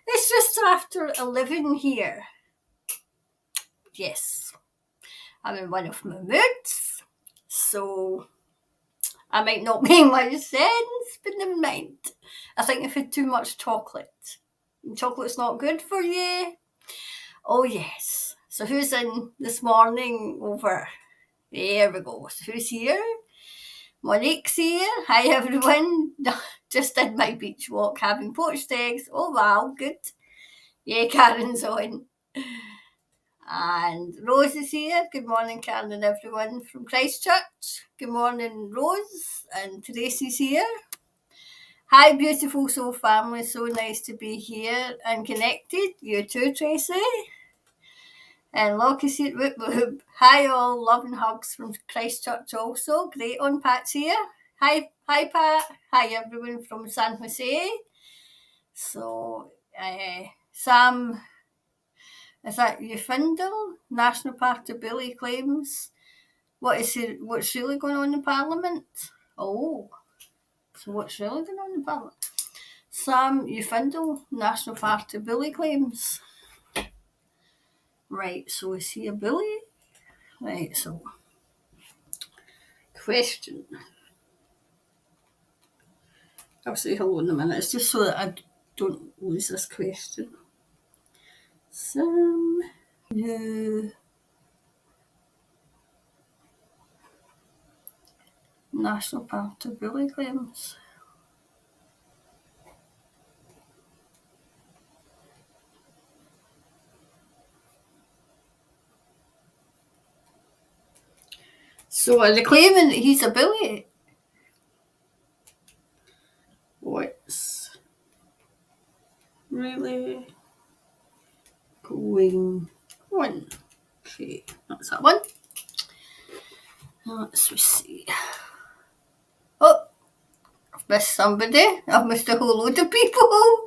It's just after 11 here. Yes, I'm in one of my moods, so I might not make much sense, but never mind. I think I've had too much chocolate. Chocolate's not good for you. Oh, yes. So who's in this morning over? There we go. So who's here? Monique's here. Hi, everyone. Just did my beach walk having poached eggs. Oh, wow. Good. Yeah, Karen's on. And Rose is here. Good morning, Karen and everyone from Christchurch. Good morning, Rose. And Tracy's here. Hi, beautiful soul family. So nice to be here and connected. You too, Tracy. And Lockie's here. Whoop, whoop. Hi, all. Love and hugs from Christchurch also. Great on Pat's here. Hi, Pat. Hi, everyone from San Jose. So, Sam, is that Ufindle? National Party Billy claims. What's really going on in Parliament? Oh, so what's really going on in Parliament? Sam Ufindle, National Party Billy claims. Right, so is he a bully? Right, so question. I'll say hello in a minute. It's just so that I don't lose this question. Sam, National Party Billy claims. So are they claiming that he's a bully? What's really going on? Okay, that's that one. Let's see. Oh, I've missed somebody. I've missed a whole load of people.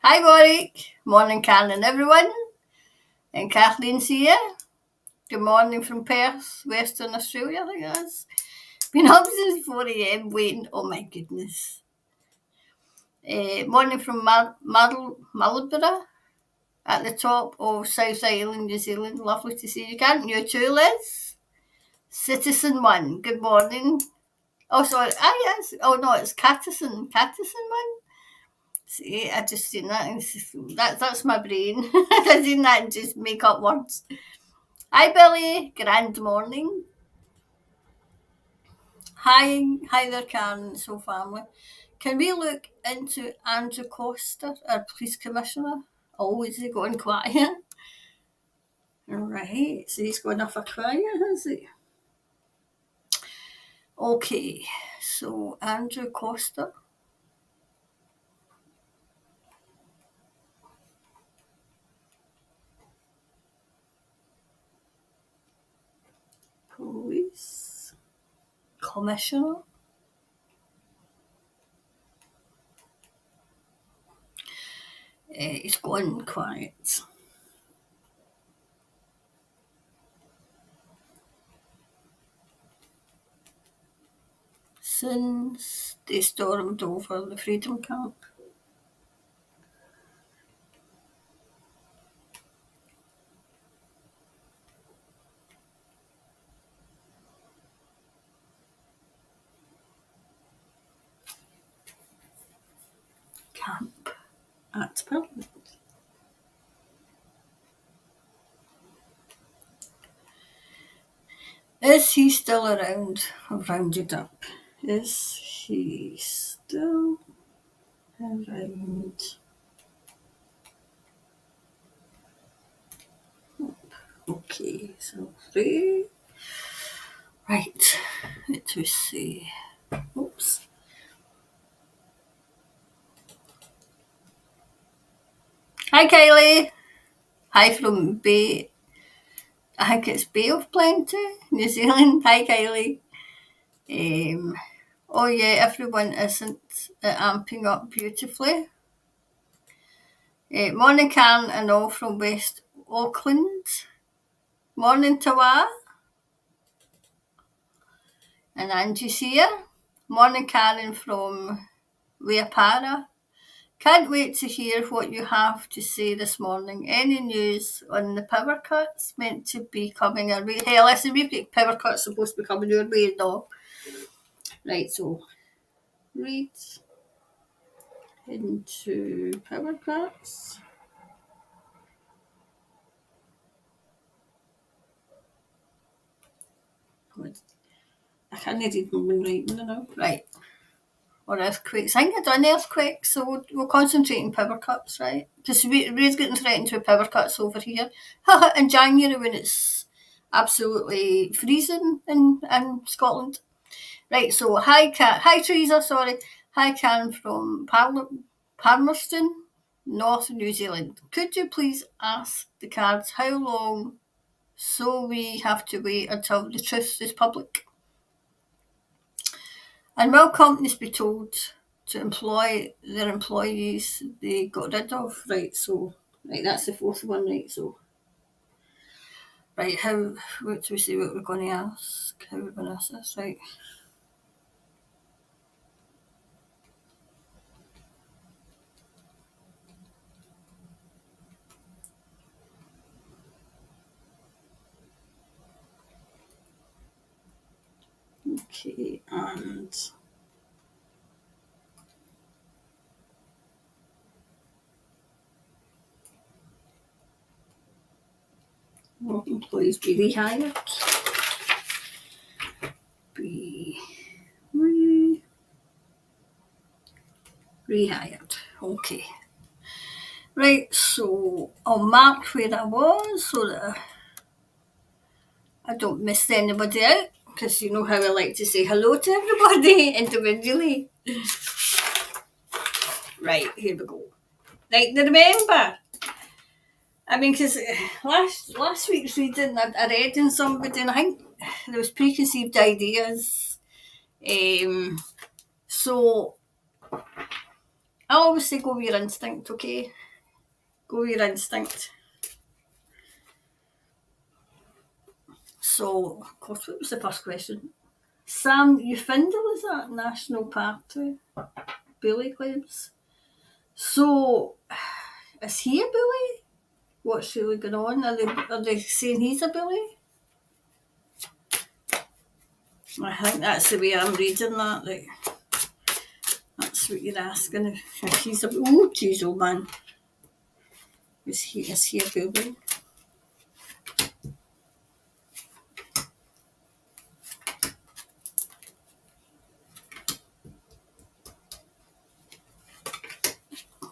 Hi, Warwick. Morning, Karen and everyone. And Kathleen's here. Good morning from Perth, Western Australia, I think that is. Been up since 4 a.m. waiting. Oh my goodness. Morning from Marlborough at the top of South Island, New Zealand. Lovely to see you, Karen. You too, Liz. Citizen 1. Good morning. Oh, sorry. Yes. Oh, no, it's Catterson. Catterson 1. See, I just seen that. That's my brain. I seen that and just make up words. Hi, Billy. Grand morning. Hi there, Karen. So family. Can we look into Andrew Costa, our police commissioner? Oh, is he going quiet? Right, so he's going off a quiet, has he? Okay, so Andrew Costa. Police commissioner. He's gone quiet. Since they stormed over the Freedom Camp. Camp at Parliament. Is he still around? I've rounded up. Is he still around? Okay, so 3. Right, let us see. Oops. Hi, Kylie. Hi from Bay. I think it's Bay of Plenty, New Zealand. Hi, Kylie. Oh yeah, everyone isn't amping up beautifully. Morning, Karen and all from West Auckland. Morning, Tawa. And Angie's here. Morning, Karen from Waiapara. Can't wait to hear what you have to say this morning. Any news on the power cuts meant to be coming our way? Hey, listen, we've got power cuts supposed to be coming your way, though. Right, so read into power cuts. I can't read my writing now. Right. Or earthquakes. I think I've done earthquakes, so we'll concentrate on power cuts, right? Because we're getting threatened with power cuts over here. In January when it's absolutely freezing in Scotland. Right, so hi Teresa, sorry. Hi Karen from Palmerston, North New Zealand. Could you please ask the cards how long so we have to wait until the truth is public? And will companies be told to employ their employees they got rid of? Right, so that's the fourth one, right? So what do we say what we're gonna ask? How we're gonna ask this, right? Okay, and will employees be rehired? Be rehired. Okay. Right, so I'll mark where I was so that I don't miss anybody out, because you know how I like to say hello to everybody individually. Right, here we go. Right, now remember, I mean, because last week's reading, I read in somebody, and I think there was preconceived ideas. So I always say go with your instinct, okay? Go with your instinct. So, of course, what was the first question? Sam Ufindle, is that National Party? Bully claims. So, is he a bully? What's really going on? Are they saying he's a bully? I think that's the way I'm reading that. Like, that's what you're asking. If he's a oh, geez, oh man, is he a bully?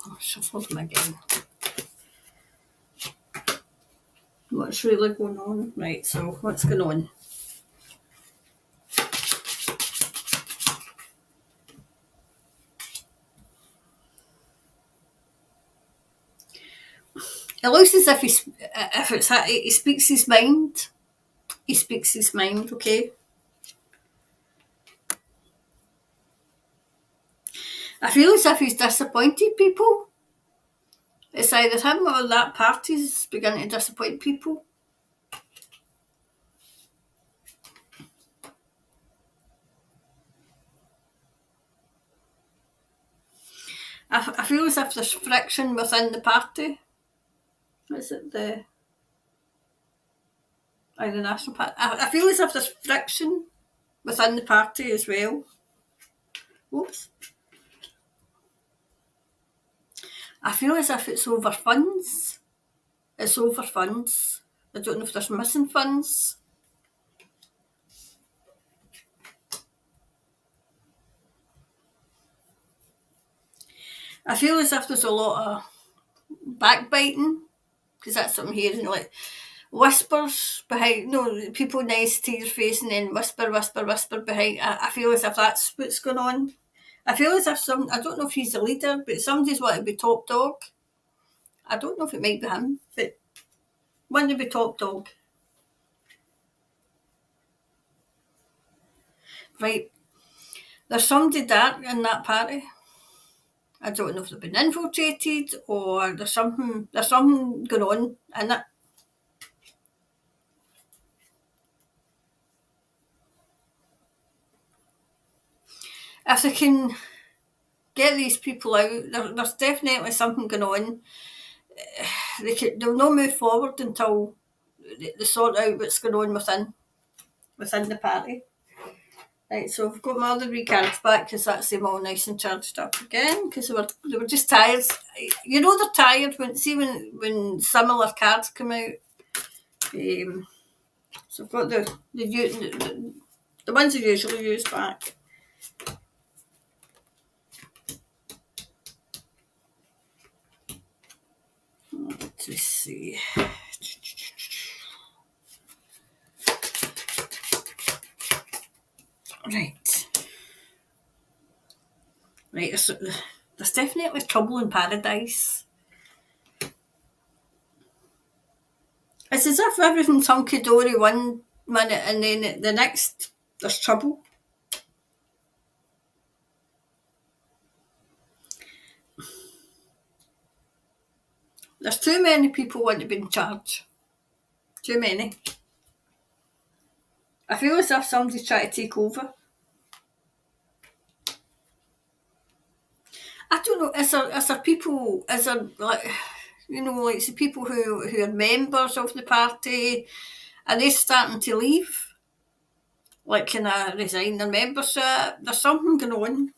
Oh, shuffle them again. What's really going on? Right. So what's going on? It looks as if he speaks his mind. He speaks his mind. Okay. I feel as if he's disappointed people. It's either him or that party's beginning to disappoint people. I feel as if there's friction within the party. Is it the National Party? I feel as if there's friction within the party as well. Oops. I feel as if it's over funds. It's over funds. I don't know if there's missing funds. I feel as if there's a lot of backbiting, because that's what I'm hearing, like whispers behind, no, people nice to your face and then whisper behind. I feel as if that's what's going on. I feel as if I don't know if he's the leader, but somebody's wanting to be top dog. I don't know if it might be him, but wanting to be top dog. Right. There's somebody dark in that party. I don't know if they've been infiltrated or there's something going on in it. If they can get these people out. There's definitely something going on. They'll not move forward until they sort out what's going on within the party. Right, so I've got my other wee cards back because that's them all nice and charged up again because they were just tired. You know they're tired when similar cards come out. So I've got the ones I usually use back. Let's see. Right. Right, so there's definitely trouble in paradise. It's as if everything's hunky-dory one minute and then the next there's trouble. There's too many people want to be in charge. Too many. I feel as if somebody's trying to take over. I don't know, is there people, is there like, like the people who are members of the party, are they starting to leave? Like, can I resign their membership? There's something going on.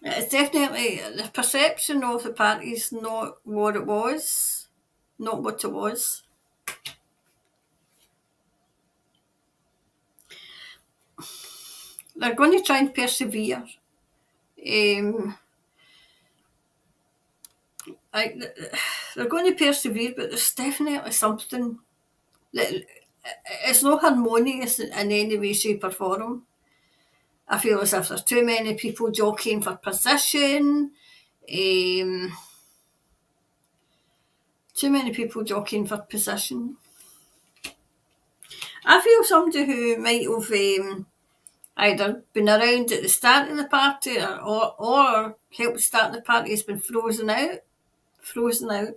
It's definitely, the perception of the party is not what it was. Not what it was. They're going to try and persevere. They're going to persevere, but there's definitely something that it's not harmonious in any way, shape, or form. I feel as if there's too many people jockeying for position. Too many people jockeying for position. I feel somebody who might have either been around at the start of the party or helped start the party has been frozen out. Frozen out.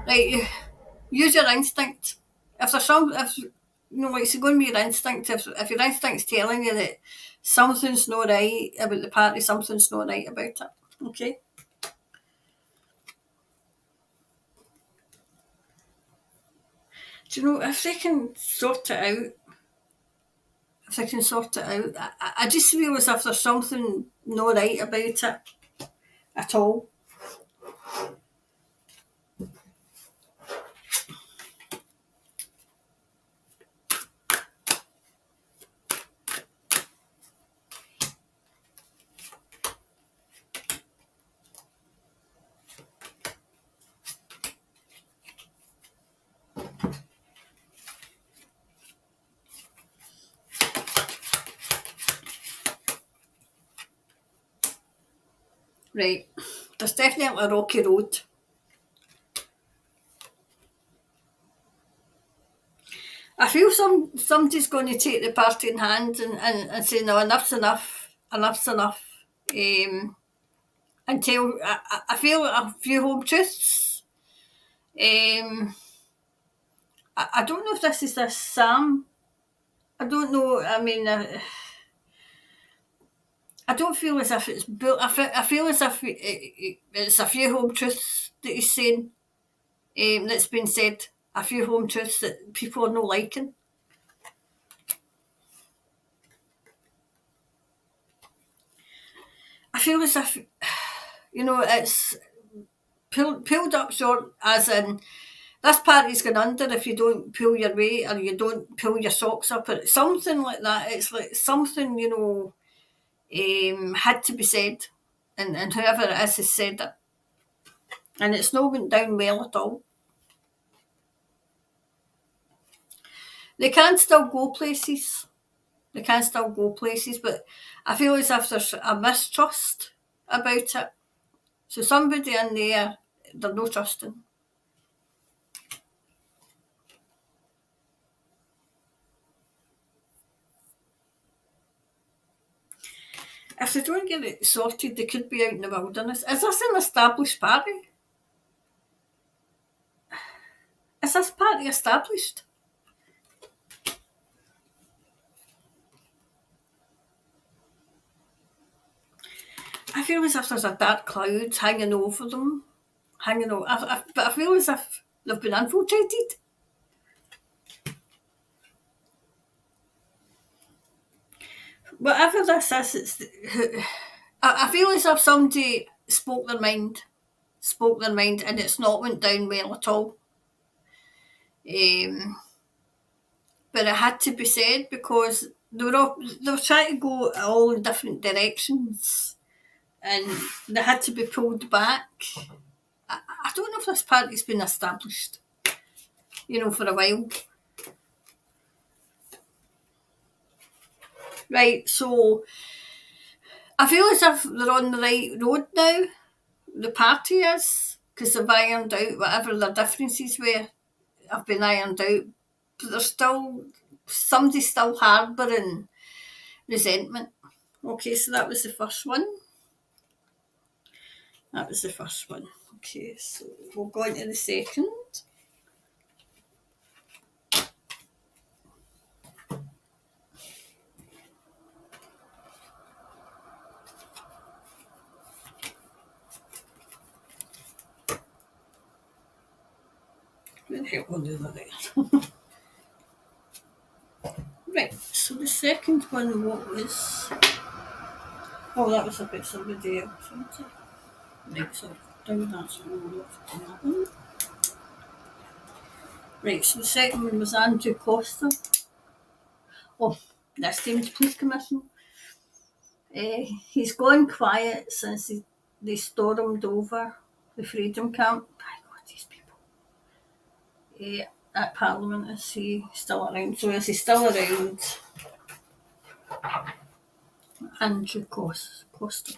Like, use your instinct. If there's it's going to be your instinct. If your instinct's telling you that something's not right about the party, something's not right about it. Okay. Do you know, if they can sort it out, I just feel as if there's something not right about it at all. Right, there's definitely a rocky road. I feel somebody's going to take the party in hand and say, no, enough's enough, enough's enough. Until I feel a few home truths. I don't know if this is a Sam. I don't know. I mean, I don't feel as if it's built. I feel as if it's a few home truths that he's saying that's been said. A few home truths that people are not liking. I feel as if, it's pulled up short, as in this party's going under if you don't pull your weight or you don't pull your socks up or something like that. It's like something, had to be said, and whoever it is has said it. And it's not went down well at all. They can still go places. But I feel as if there's a mistrust about it. So somebody in there, they're no trusting. If they don't get it sorted, they could be out in the wilderness. Is this an established party? Is this party established? I feel as if there's a dark cloud hanging over them, hanging over. But I feel as if they've been infiltrated. Whatever this is, I feel as if somebody spoke their mind, and it's not went down well at all. But it had to be said because they were trying to go all in different directions, and they had to be pulled back. I don't know if this party's been established, for a while. Right, so I feel as if they're on the right road now. The party is, because they've ironed out whatever their differences were, have been ironed out. But somebody's still harbouring resentment. Okay, so that was the first one. Okay, so we'll go into the second. Where the hell will do that there? Right, so the second one, what was... Oh, that was about somebody else, wasn't it? Right, so down that's all of that one. Right, so the second one was Andrew Costa. Oh, this Thames Police Commission. He's gone quiet since they stormed over the Freedom Camp. My God, these people. At Parliament, is he still around? So is he still around? Andrew Costa.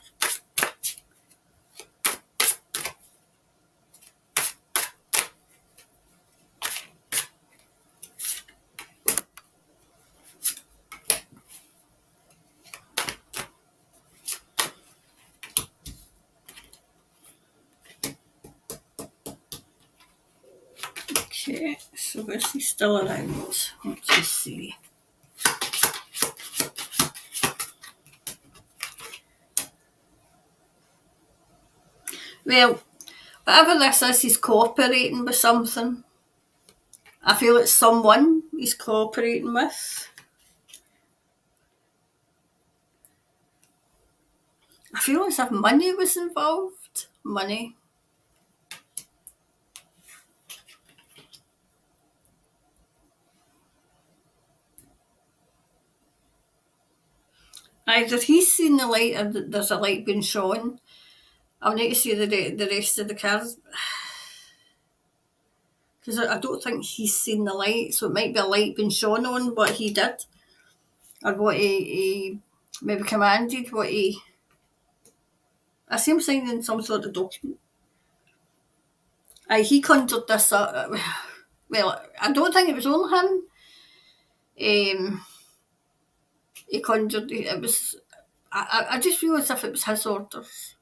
Okay, so is he still around? Let's just see. Well, whatever this is, he's cooperating with something. I feel it's someone he's cooperating with. I feel as if money was involved. Money. Either he's seen the light or there's a light being shown. I'll need to see the rest of the cards. Because I don't think he's seen the light, so it might be a light being shone on what he did. Or what he maybe commanded, what he... I see him signing some sort of document. He conjured this up. Well, I don't think it was only him. He conjured... It was... I just feel as if it was his orders.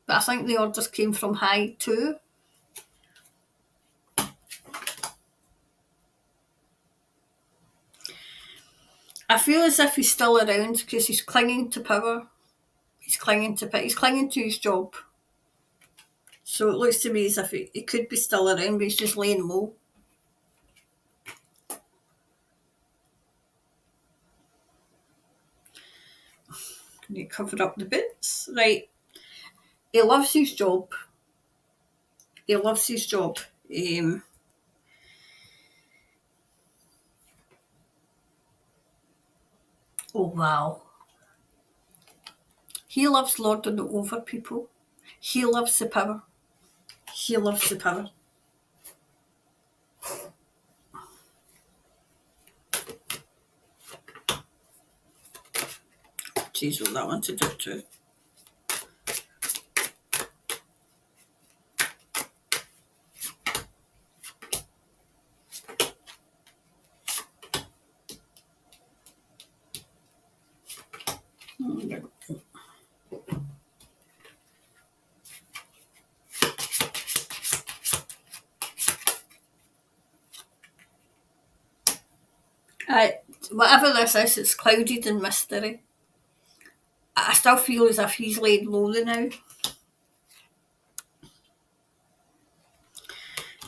But I think the orders came from high too. I feel as if he's still around because he's clinging to power. He's clinging to his job. So it looks to me as if he could be still around, but he's just laying low. Can you cover up the bits? Right. He loves his job. Oh, wow. He loves lording it over people. He loves the power. Jeez, what that one to do too. Whatever this is, it's clouded in mystery. I still feel as if he's laid low now.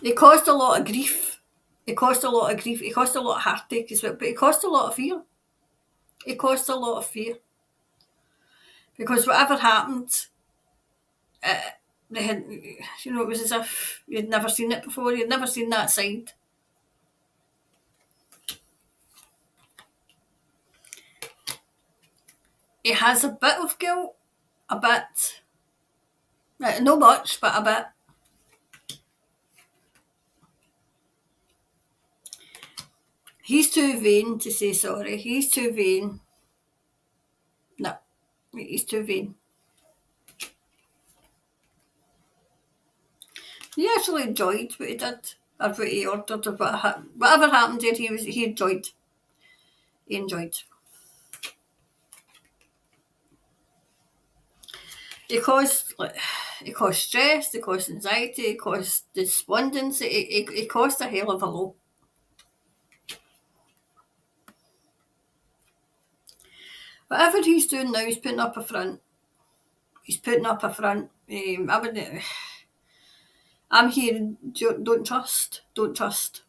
He caused a lot of grief. He caused a lot of grief. He caused a lot of heartache as well. But he caused a lot of fear. He caused a lot of fear. Because whatever happened, they had, it was as if you'd never seen it before. You'd never seen that side. He has a bit of guilt. A bit. Not much, but a bit. He's too vain to say sorry. He's too vain. No, he's too vain. He actually enjoyed what he did, or what he ordered, or whatever happened there. He enjoyed. He enjoyed. It caused stress, it caused anxiety, it caused despondency, it caused a hell of a lot. Whatever he's doing now, he's putting up a front. He's putting up a front. I'm here. Don't trust. Don't trust.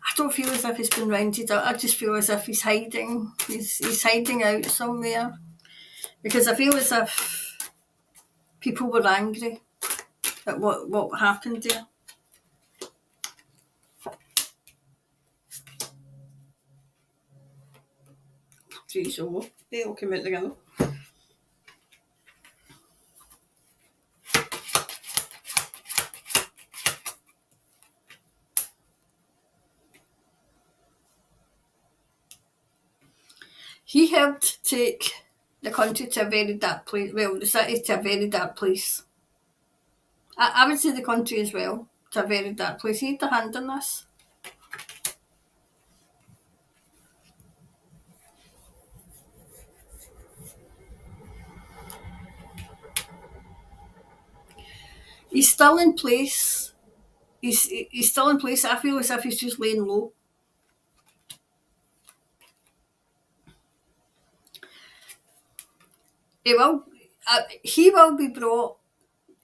I don't feel as if he's been rounded up. I just feel as if he's hiding. He's hiding out somewhere. Because I feel as if people were angry at what happened there. Geez, they all came out together. He helped take the country to a very dark place. Well, the city to a very dark place. I would say the country as well to a very dark place. He had a hand in this. He's still in place. He's still in place. I feel as if he's just laying low. He will be brought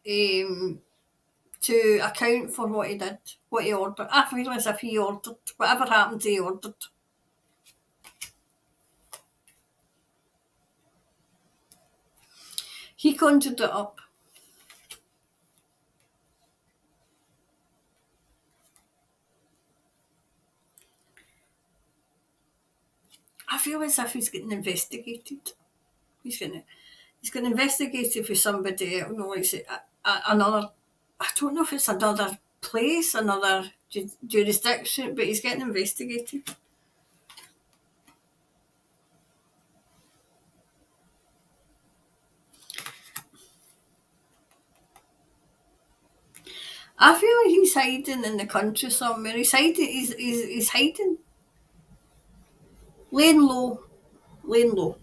to account for what he did, what he ordered. I feel as if he ordered. Whatever happened, he ordered. He conjured it up. I feel as if he's getting investigated. He's getting investigated for somebody, another. I don't know if it's another place, another jurisdiction, but he's getting investigated. I feel like he's hiding in the country somewhere. He's hiding. He's hiding. Laying low. Laying low.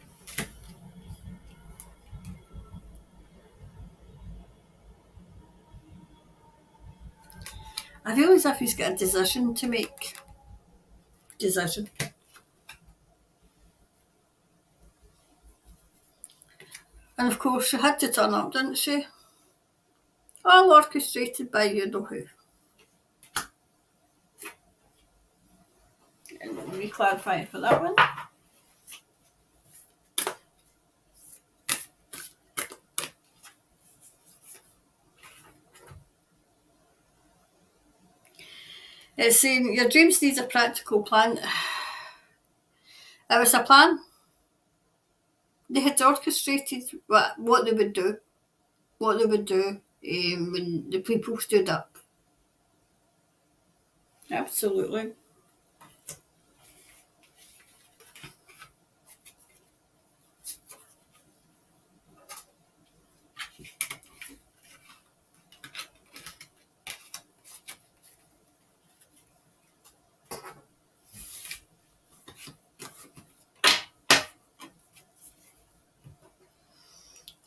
I feel as if he's got a decision to make. Decision. And of course, she had to turn up, didn't she? All orchestrated by you know who. And let me clarify for that one. It's saying your dreams need a practical plan. It was a plan. They had orchestrated what they would do. What they would do when the people stood up. Absolutely.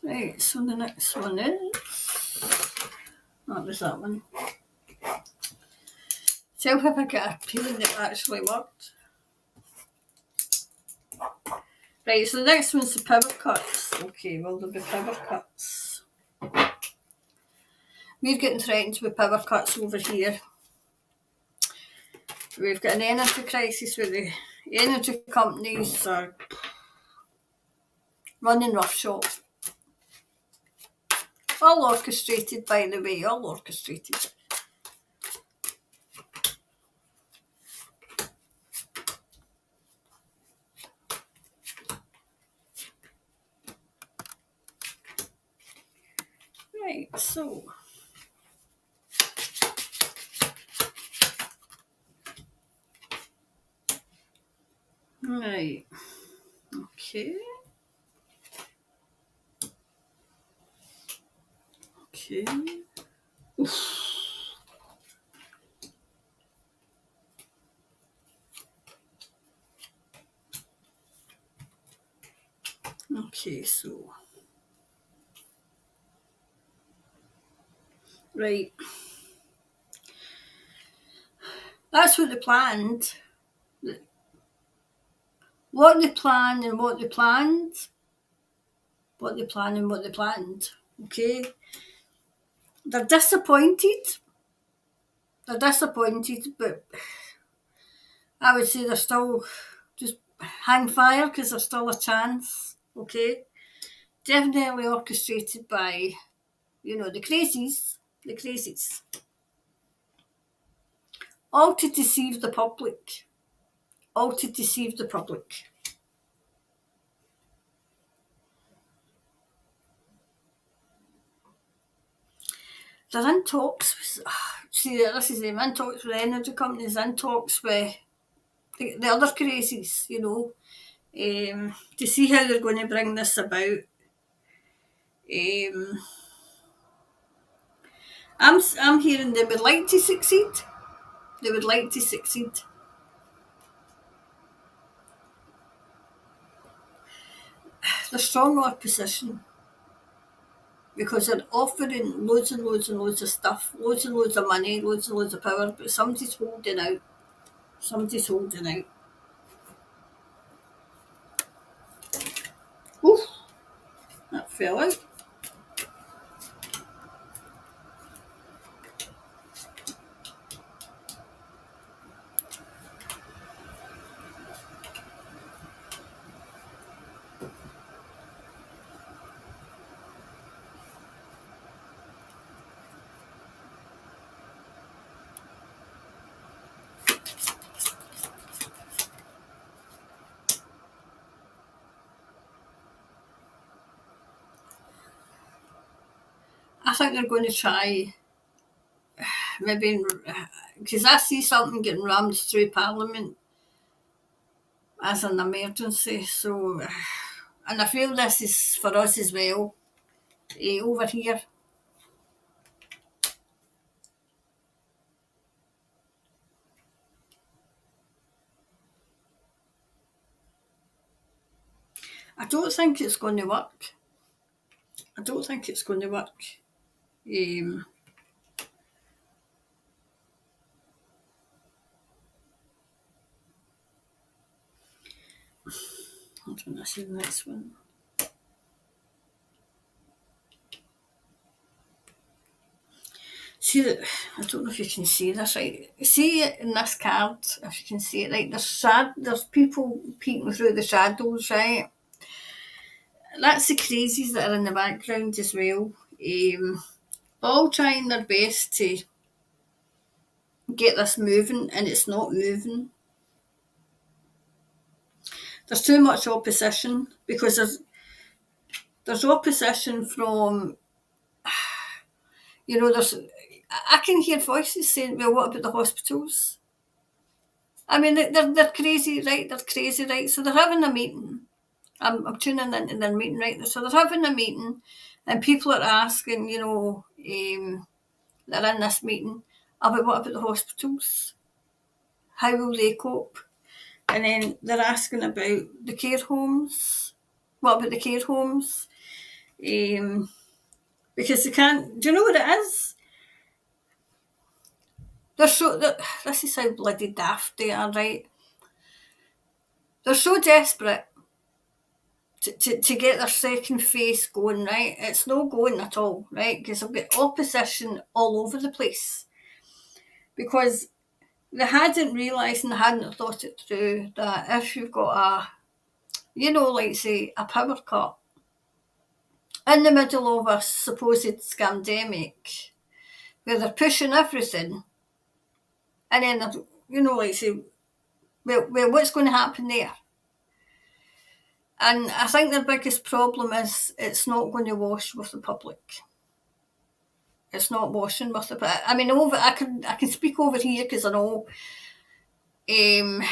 Right, so the next one is... That was that one. Tell if I get a feeling that actually worked. Right, so the next one's the power cuts. Okay, well, there'll be power cuts. We're getting threatened with power cuts over here. We've got an energy crisis where the energy companies are running roughshod. All orchestrated, by the way, all orchestrated. Right, so right, okay, okay. Oof. Okay, so right, that's what they planned. What they planned and what they planned. What they planned and what they planned. Okay, they're disappointed. They're disappointed, but I would say they're still just hang fire because there's still a chance. Okay, definitely orchestrated by, the crazies, all to deceive the public, all to deceive the public. They're in talks with, see, this is them, in talks with energy companies, in talks with the other crazies, to see how they're going to bring this about. I'm hearing they would like to succeed. They would like to succeed. They're strong opposition because they're offering loads and loads and loads of stuff, loads and loads of money, loads and loads of power, but somebody's holding out. Somebody's holding out. Oof, that fell out. I think they're going to try, maybe, because I see something getting rammed through Parliament as an emergency. So, and I feel this is for us as well, over here. I don't think it's going to work. I don't think it's going to work. Hold on, I see the next one. See that, I don't know if you can see this right. See it in this card, if you can see it right. There's people peeking through the shadows, right? That's the crazies that are in the background as well. All trying their best to get this moving, and it's not moving. There's too much opposition because there's opposition from, I can hear voices saying, well, what about the hospitals? I mean, they're crazy, right? They're crazy, right? So they're having a meeting. I'm tuning into their meeting right now. So they're having a meeting, and people are asking, they're in this meeting about what about the hospitals? How will they cope? And then they're asking about the care homes. What about the care homes? Because they can't. Do you know what it is? this is how bloody daft they are, right? They're so desperate to get their second phase going, right? It's no going at all, right? Because they've got opposition all over the place. Because they hadn't realised and they hadn't thought it through that if you've got like say, a power cut in the middle of a supposed scandemic where they're pushing everything, and then like say, well, what's going to happen there? And I think their biggest problem is it's not going to wash with the public. It's not washing with the public. I mean, I can speak over here because I know. In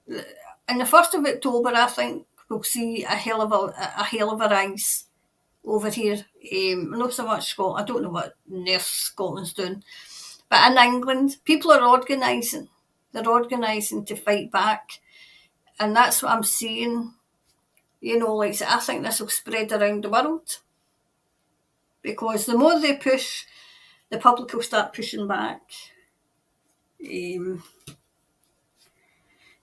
the 1st of October, I think we'll see a hell of a rise over here. Not so much Scotland. I don't know what North Scotland's doing, but in England, people are organising. They're organising to fight back, and that's what I'm seeing. Like I think this will spread around the world because the more they push, the public will start pushing back.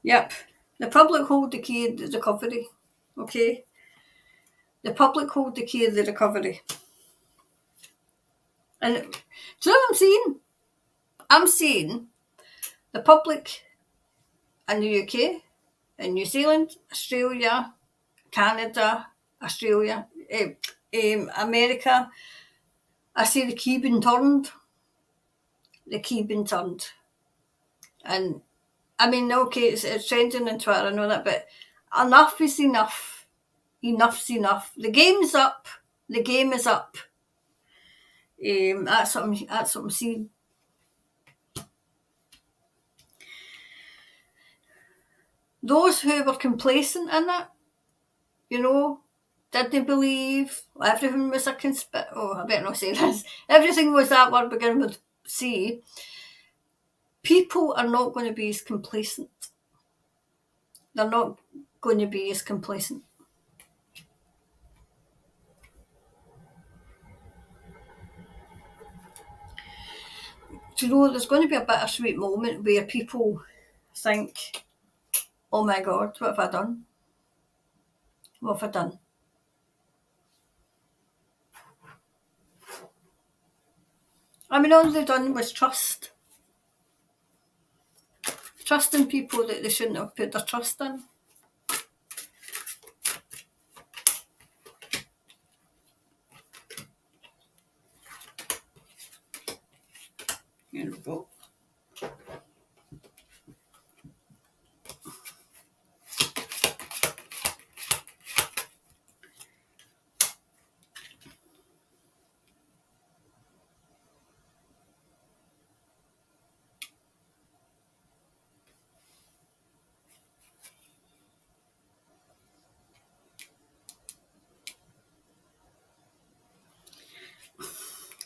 Yep, the public hold the key of the recovery. Okay, the public hold the key of the recovery. And do you know what I'm saying? I'm saying the public in the UK, in New Zealand, Australia, Canada, Australia, America, I see the key being turned. The key being turned. And I mean, okay, it's trending on Twitter, I know that, but enough is enough. Enough's enough. The game's up. The game is up. That's what I'm seeing. Those who were complacent in it, didn't believe everything was a conspiracy. Oh, I better not say this. Everything was that word beginning with C. People are not going to be as complacent. They're not going to be as complacent. There's going to be a bittersweet moment where people think, oh my God, what have I done? What have I done? I mean, all they've done was trust. Trust in people that they shouldn't have put their trust in. Here we go.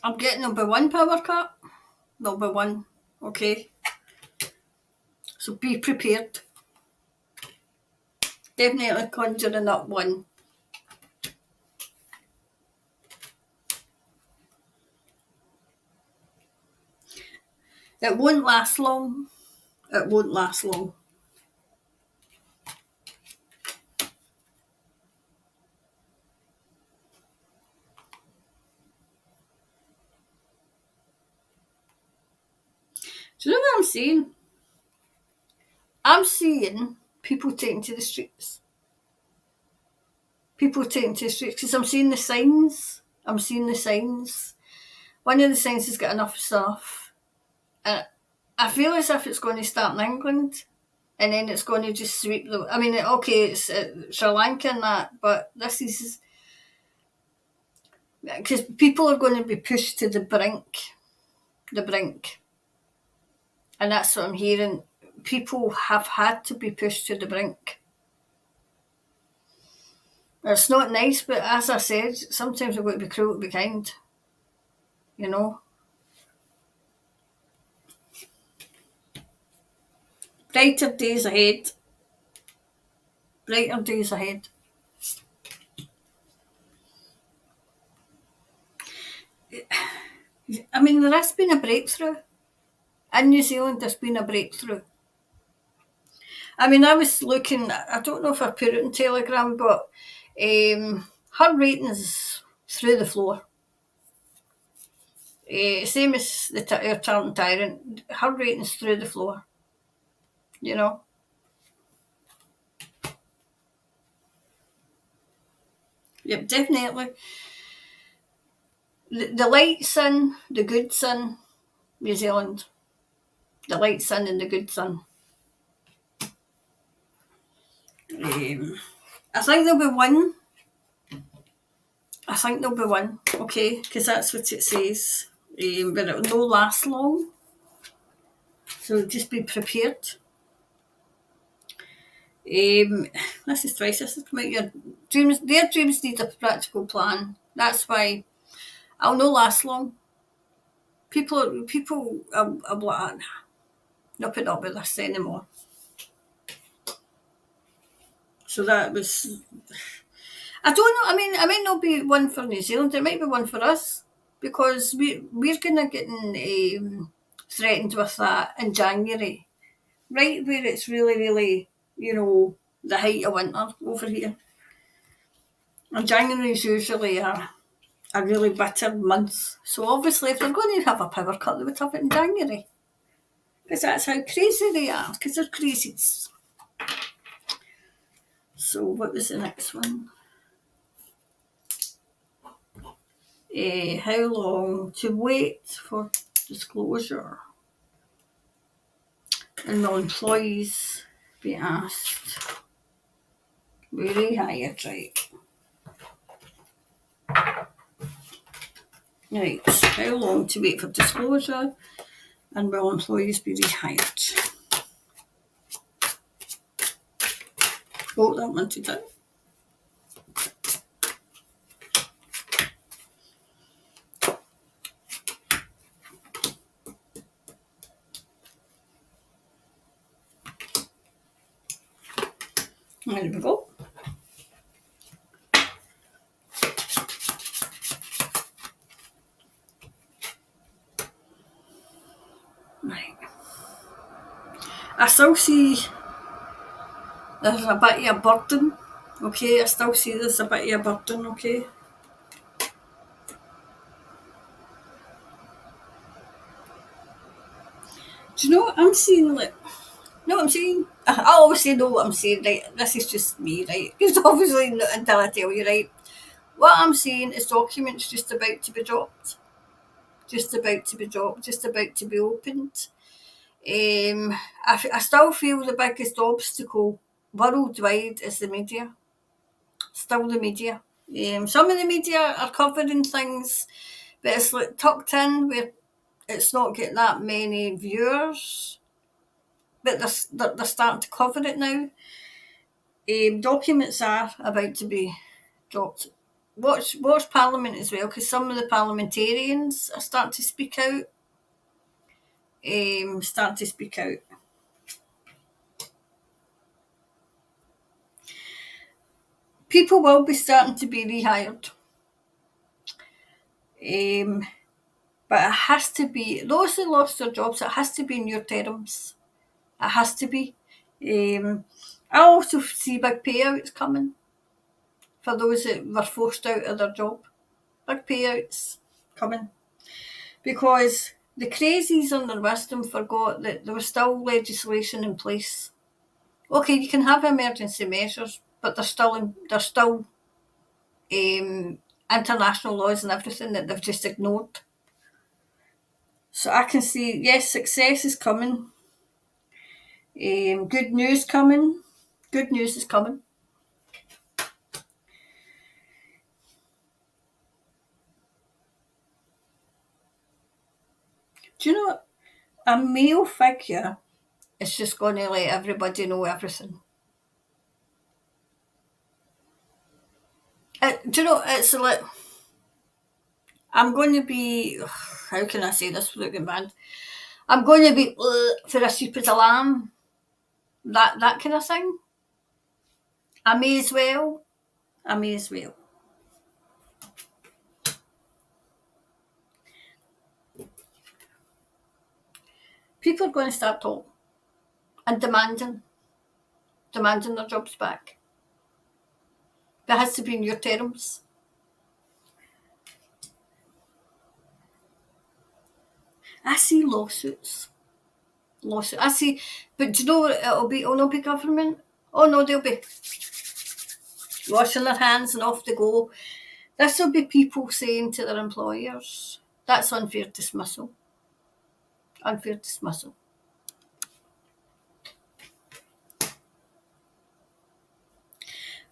I'm getting number one power cut. Number one, okay? So be prepared. Definitely conjuring up one. It won't last long. It won't last long. Do you know what I'm saying? I'm seeing people taking to the streets. People taking to the streets because I'm seeing the signs. I'm seeing the signs. One of the signs has got enough stuff. And I feel as if it's going to start in England and then it's going to just sweep the. I mean, okay, it's Sri Lanka and that, but this is. Because people are going to be pushed to the brink. The brink. And that's what I'm hearing. People have had to be pushed to the brink. It's not nice, but as I said, sometimes we've got to be cruel to be kind. Brighter days ahead. Brighter days ahead. I mean, there has been a breakthrough. In New Zealand, there's been a breakthrough. I mean, I was looking, I don't know if I put it in Telegram, but her ratings through the floor. Same as the Tartan Tyrant, her ratings through the floor, you know. Yep, definitely. The light sun, the good sun, New Zealand. The light sun and the good sun. I think there'll be one. I think there'll be one, okay, because that's what it says. But it will not last long. So just be prepared. This is twice. This is come out your dreams. Their dreams need a practical plan. That's why I'll not last long. People are like, not put up with this anymore. So that was. I don't know. I mean, it might not be one for New Zealand. It might be one for us because we're gonna getting threatened with that in January, right where it's really, really, the height of winter over here. And January is usually a really bitter month. So obviously, if they're going to have a power cut, they would have it in January. Because that's how crazy they are, because they're crazies. So what was the next one? How long to wait for disclosure? And will employees be asked? Very high, right. Right, how long to wait for disclosure and will employees be rehired? Oh, that one to do. There we go. Right. I still see there's a bit of a burden, okay? I still see there's a bit of a burden, okay? Do you know what I'm seeing? Like, know what I'm saying? I obviously know what I'm saying, right? This is just me, right? Because obviously not until I tell you, right? What I'm saying is documents just about to be dropped. Just about to be dropped, just about to be opened. I still feel the biggest obstacle worldwide is the media. Still the media. Some of the media are covering things, but it's like tucked in where it's not getting that many viewers. But they're starting to cover it now. Documents are about to be dropped. Watch Parliament as well, because some of the parliamentarians are starting to speak out. Starting to speak out. People will be starting to be rehired. But it has to be, those who lost their jobs, it has to be in your terms. It has to be. I also see big payouts coming for those that were forced out of their job. Big payouts coming. Because the crazies under wisdom forgot that there was still legislation in place. Okay, you can have emergency measures, but there's still international laws and everything that they've just ignored. So I can see, yes, success is coming. Good news coming. Good news is coming. Do you know what? A male figure is just going to let everybody know everything. Do you know, it's like, I'm going to be, how can I say this without getting banned? I'm going to be for a stupid alarm. That kind of thing. I may as well. I may as well. people are going to start talking and demanding their jobs back. But it has to be in your terms. I see lawsuits. I see, but do you know what it'll be? It'll not be government. Oh no, they'll be washing their hands and off they go. This will be people saying to their employers, that's unfair dismissal. Unfair dismissal.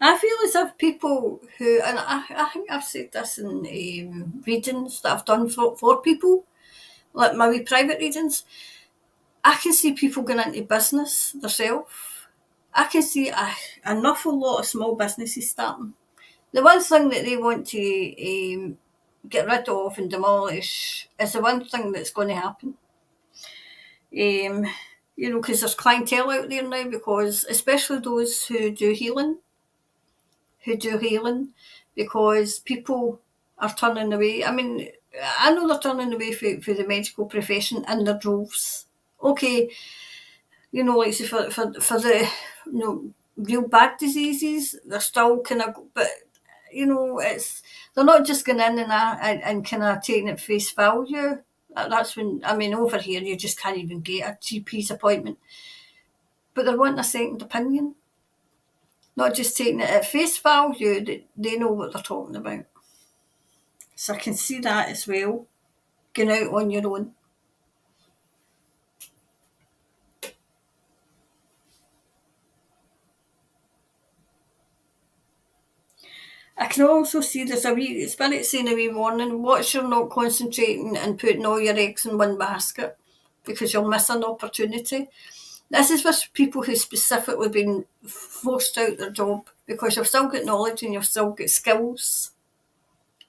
I feel as if people who, and I think I've said this in readings that I've done for people, like my wee private readings, I can see people going into business themselves. I can see an awful lot of small businesses starting. The one thing that they want to get rid of and demolish is the one thing that's going to happen. Because there's clientele out there now, because especially those who do healing, because people are turning away. I mean, I know they're turning away for the medical profession in their droves. Okay, like say for the real bad diseases, they're still kind of, but it's they're not just going in and kind of taking it face value. That's when, I mean, over here you just can't even get a GP's appointment, but they're wanting a second opinion, not just taking it at face value that they know what they're talking about. So I can see that as well, going out on your own. I can also see there's a wee spirit saying a wee warning. Watch you're not concentrating and putting all your eggs in one basket, because you'll miss an opportunity. This is for people who specifically been forced out their job, because you've still got knowledge and you've still got skills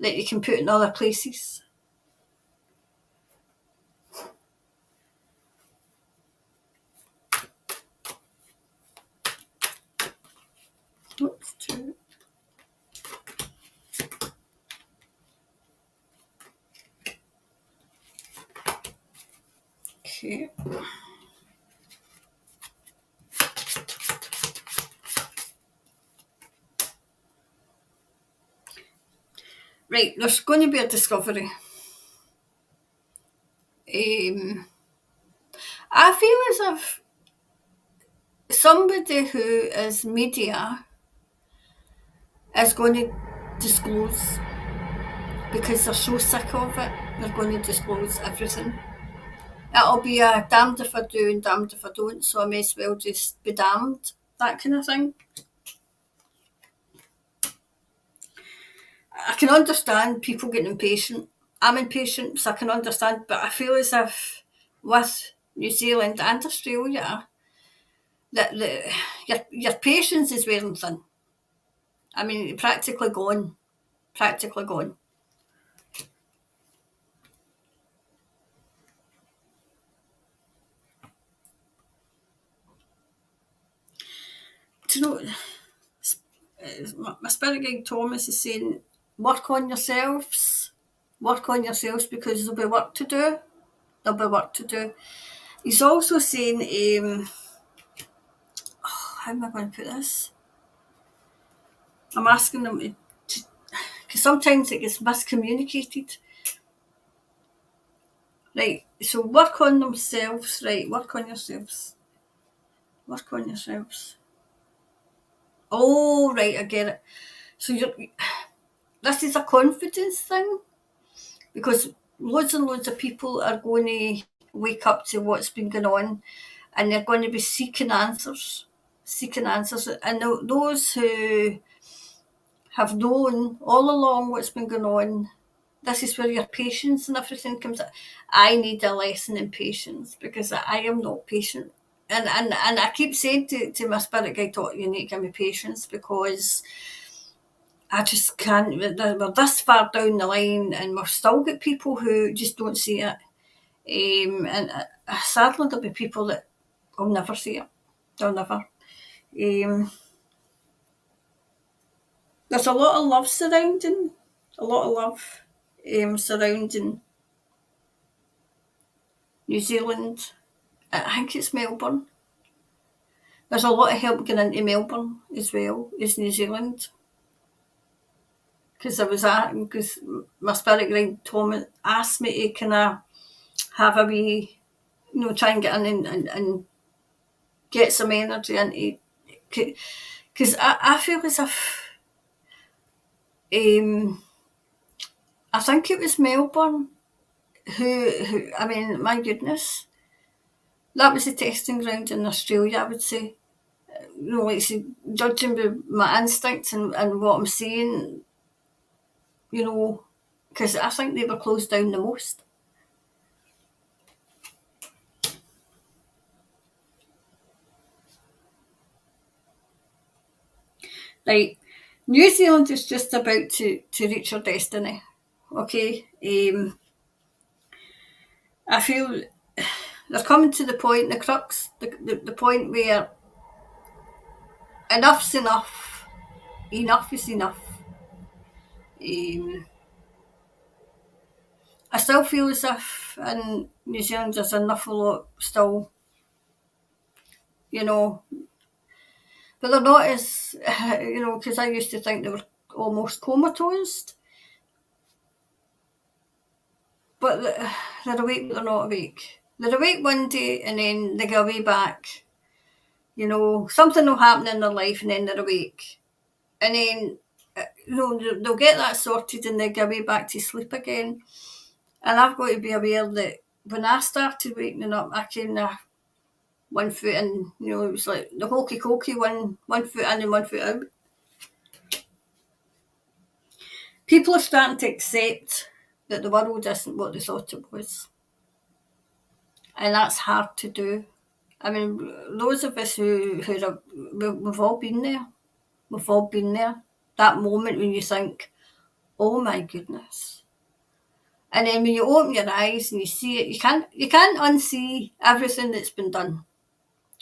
that you can put in other places. Oops, two. Okay. Right, there's going to be a discovery. I feel as if somebody who is media is going to disclose, because they're so sick of it. They're going to disclose everything. It'll be a damned if I do and damned if I don't, so I may as well just be damned, that kind of thing. I can understand people getting impatient. I'm impatient, so I can understand, but I feel as if with New Zealand and Australia, that your patience is wearing thin. I mean, practically gone. Practically gone. Do you know, my spirit guide Thomas is saying, work on yourselves. Work on yourselves, because there'll be work to do. There'll be work to do. He's also saying, how am I going to put this? I'm asking them to, because sometimes it gets miscommunicated. Right, so work on themselves, right, work on yourselves. Work on yourselves. Oh, right, I get it. So this is a confidence thing, because loads and loads of people are going to wake up to what's been going on, and they're going to be seeking answers. And those who have known all along what's been going on, this is where your patience and everything comes in. I need a lesson in patience, because I am not patient. And I keep saying to my spirit guide, you need to give me patience, because I just can't. We're this far down the line, and we've still got people who just don't see it. And sadly, there'll be people that will never see it. They'll never. There's a lot of love surrounding, surrounding New Zealand I think it's Melbourne. There's a lot of help going into Melbourne as well as New Zealand. Because my spirit guide Tom asked me to kind of have a wee, try and get in and get some energy into, because I feel as if, I think it was Melbourne I mean, my goodness, that was the testing ground in Australia, I would say. Like I said, judging by my instincts and what I'm seeing, because I think they were closed down the most. Like, New Zealand is just about to reach her destiny. Okay. I feel they're coming to the point, the crux, the point where enough's enough. Enough is enough. I still feel as if in New Zealand there's an awful lot still, you know, but they're not as, because I used to think they were almost comatose. But they're awake, but they're not awake. They're awake one day and then they go way back. Something will happen in their life and then they're awake. And then, they'll get that sorted and they go way back to sleep again. And I've got to be aware that when I started waking up, I kind of one foot in, it was like the hokey cokey, one foot in and one foot out. People are starting to accept that the world isn't what they thought it was. And that's hard to do. I mean, those of us we've all been there. We've all been there. That moment when you think, oh my goodness. And then when you open your eyes and you see it, you can't unsee everything that's been done.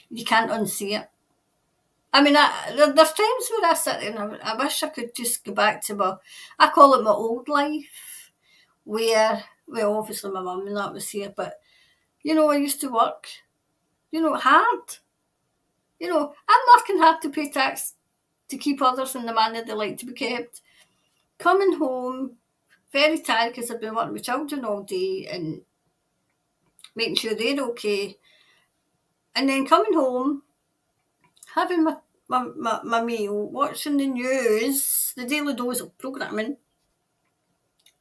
You can't unsee it. I mean, there's times where I sit there and I wish I could just go back to I call it my old life, where, well, obviously my mum and that was here, but, I used to work, hard. I'm working hard to pay tax to keep others in the manner they like to be kept. Coming home, very tired because I've been working with children all day and making sure they're okay. And then coming home, having my meal, watching the news, the daily dose of programming,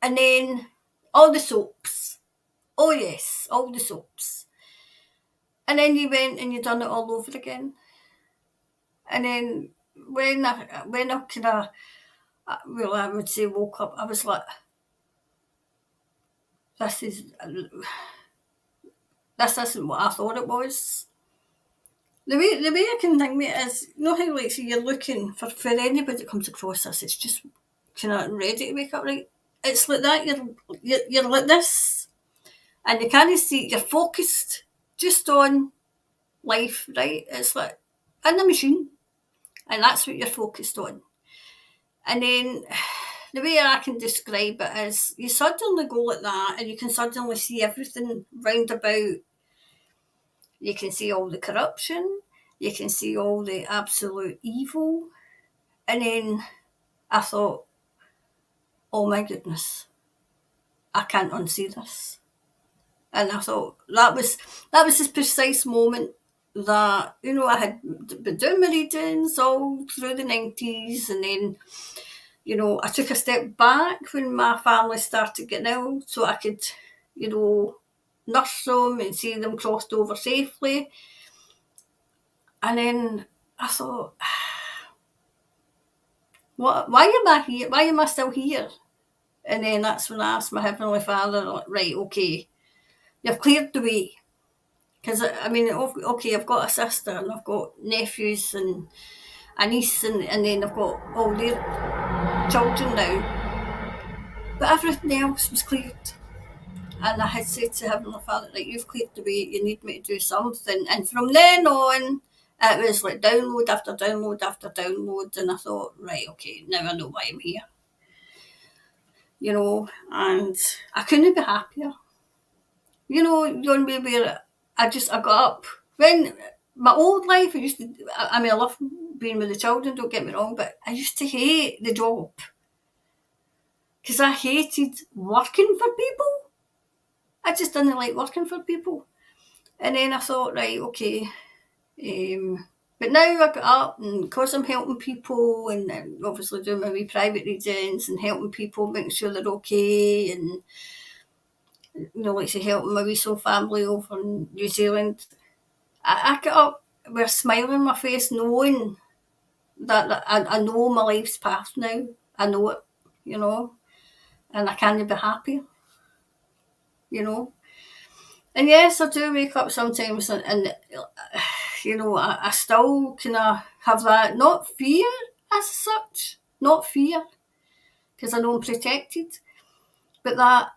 and then all the soaps. Oh yes, all the soaps. And then you went and you done it all over again. And then when I kind of, well, I would say woke up, I was like, this isn't what I thought it was. The way I can think of it is, how like so you're looking for anybody that comes across this, it's just kind of ready to wake up, right? It's like that. You're like this, and you can't see. You're focused just on life, right? It's like in the machine, and that's what you're focused on. And then the way I can describe it is, you suddenly go like that, and you can suddenly see everything round about. You can see all the corruption. You can see all the absolute evil. And then I thought, oh my goodness, I can't unsee this. And I thought that was this precise moment that, I had been doing my readings all through the 90s. And then, I took a step back when my family started getting ill so I could, nurse them and see them crossed over safely. And then I thought, why am I here? Why am I still here? And then that's when I asked my Heavenly Father, right, okay, you've cleared the way. Because, I mean, okay, I've got a sister and I've got nephews and a niece and then I've got all their children now. But everything else was cleared. And I had said to Heavenly Father, right, you've cleared the way, you need me to do something. And from then on, it was like download after download after download. And I thought, right, okay, now I know why I'm here. And I couldn't be happier. John, where I got up. When my old life, I love being with the children, don't get me wrong, but I used to hate the job. Because I hated working for people. I just didn't like working for people. And then I thought, right, okay. But now I got up, and because I'm helping people and obviously doing my wee private readings and helping people, making sure they're okay, and like say helping my wee soul family over in New Zealand, I got up with a smile on my face, knowing that I know my life's path now. I know it, and I can't be happy, And yes, I do wake up sometimes, and I still kind of have that, not fear as such, not fear, because I know I'm protected, but that,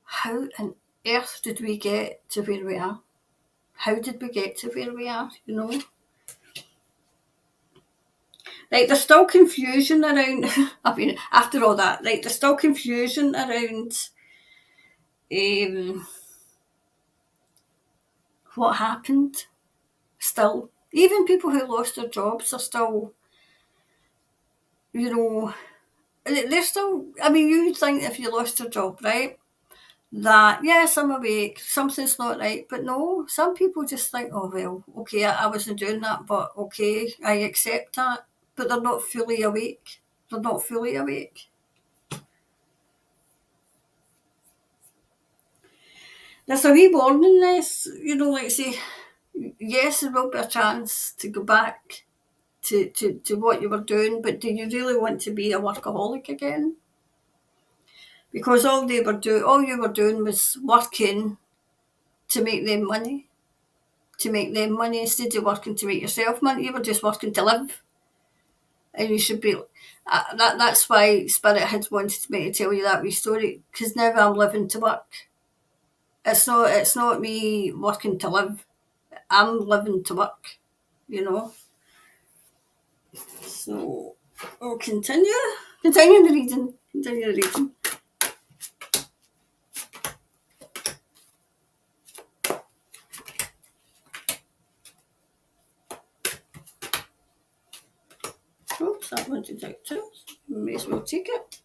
how on earth did we get to where we are? How did we get to where we are, Like, there's still confusion around, after all that, like, there's still confusion around what happened, still. Even people who lost their jobs are still, they're still, you'd think if you lost your job, right, that, yes, I'm awake, something's not right, but no, some people just think, oh, well, okay, I wasn't doing that, but okay, I accept that, but they're not fully awake. They're not fully awake. There's a wee warning this, like say, yes, there will be a chance to go back to what you were doing, but do you really want to be a workaholic again? Because all you were doing was working to make them money. Instead of working to make yourself money. You were just working to live. And you should be, that's why Spirit had wanted me to tell you that wee story, because now I'm living to work. It's not me working to live. I'm living to work, So I'll continue the reading. Oops, that wanted out too. May as well take it.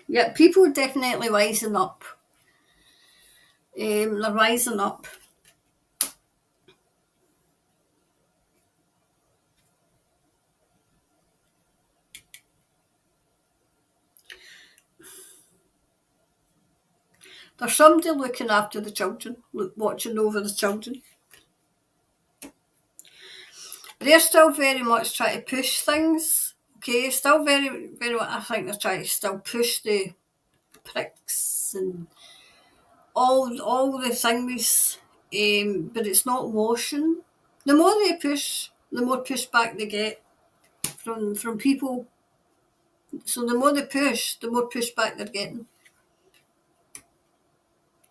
Yeah, people are definitely rising up. They're rising up. There's somebody looking after the children, watching over the children. They're still very much trying to push things. Okay, still very, very much, I think they're trying to still push the pricks and all the things, but it's not washing. The more they push, the more pushback they get from people. So the more they push, the more pushback they're getting.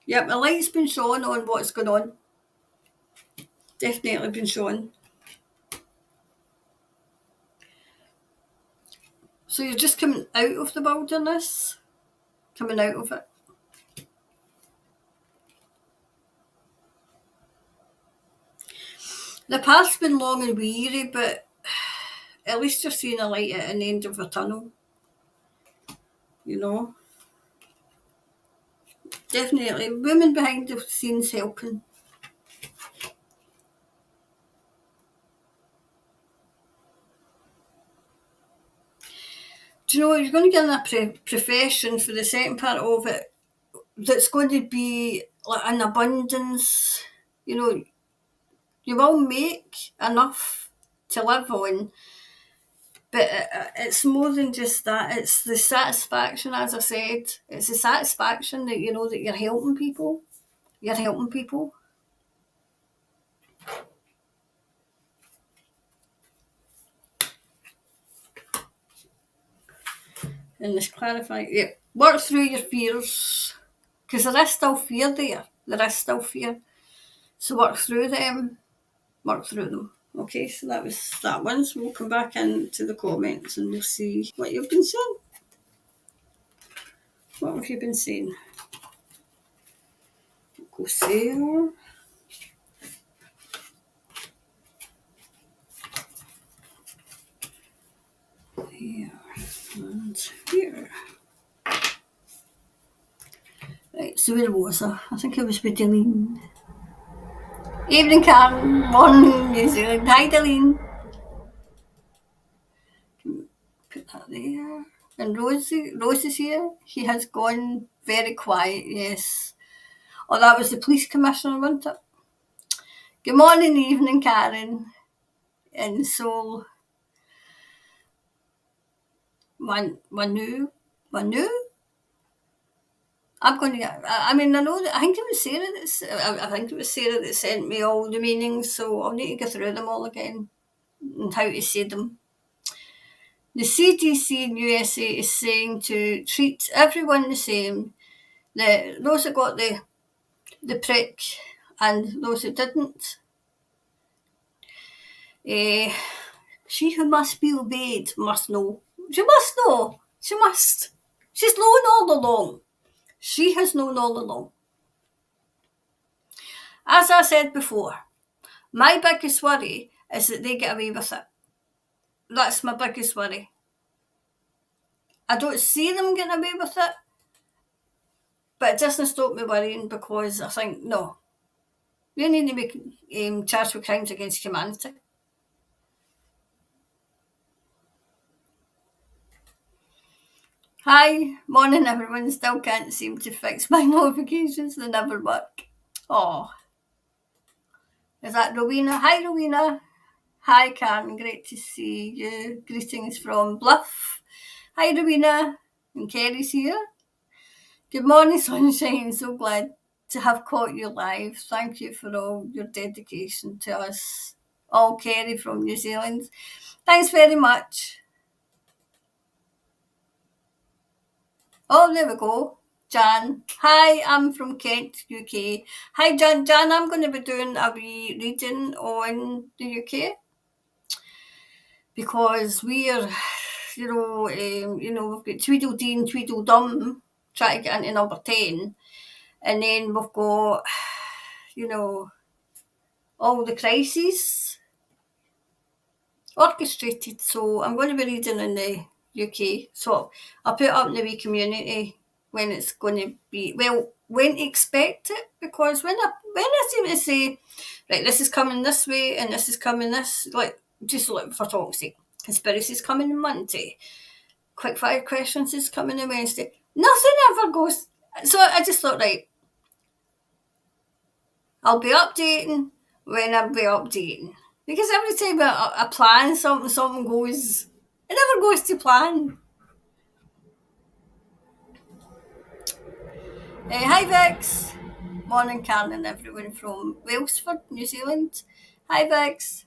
Yep, the light's been shown on what's going on. Definitely been shown. So you're just coming out of the wilderness, coming out of it. The path's been long and weary, but at least you're seeing a light at an end of a tunnel. Definitely, women behind the scenes helping. Do you know, you're going to get in a profession for the second part of it that's going to be like an abundance. You will make enough to live on, but it's more than just that. It's the satisfaction, as I said. It's the satisfaction that that you're helping people. You're helping people. And let's clarify. Yeah, work through your fears, because there is still fear there. There is still fear. So work through them. Work through them. Okay, so that was that one. So we'll come back into the comments and we'll see what you've been saying. What have you been saying? Go there. Here and here. Right, so where was I? I think I was with Delene. Evening, Karen. Morning, New Zealand. Hi, Delene. Put that there. And Rose is here. He has gone very quiet, yes. Oh, that was the police commissioner, wasn't it? Good morning, evening, Karen. And so, Manu? I'm going to. I mean, I know that. I think it was Sarah I think it was Sarah that sent me all the meanings, so I'll need to go through them all again and how to say them. The CDC in USA is saying to treat everyone the same. Those that got the prick and those who didn't. She who must be obeyed must know. She must know. She must. She's known all along. She has known all along. As I said before, my biggest worry is that they get away with it. That's my biggest worry. I don't see them getting away with it, but it doesn't stop me worrying because I think, no, we need to be charged with crimes against humanity. Hi, morning everyone. Still can't seem to fix my notifications. They never work. Oh, is that Rowena? Hi, Rowena. Hi, Karen. Great to see you. Greetings from Bluff. Hi, Rowena. And Kerry's here. Good morning, sunshine. So glad to have caught you live. Thank you for all your dedication to us. All Kerry from New Zealand. Thanks very much. Oh, there we go. Jan. Hi, I'm from Kent, UK. Hi, Jan. Jan, I'm going to be doing a wee reading on the UK because we're, we've got Tweedledee and Tweedledum trying to get into number 10. And then we've got, all the crises orchestrated. So I'm going to be reading in the UK. So I'll put it up in the wee community when it's going to be, well, when to expect it, because when I seem to say, right, this is coming this way and this is coming this, just like for talk's sake, conspiracy's coming on Monday, quick fire questions is coming on Wednesday, nothing ever goes. So I just thought, right, I'll be updating when I'll be updating. Because every time I plan something goes, it never goes to plan. Hi Vix. Morning Karen and everyone from Wellsford, New Zealand. Hi Vix.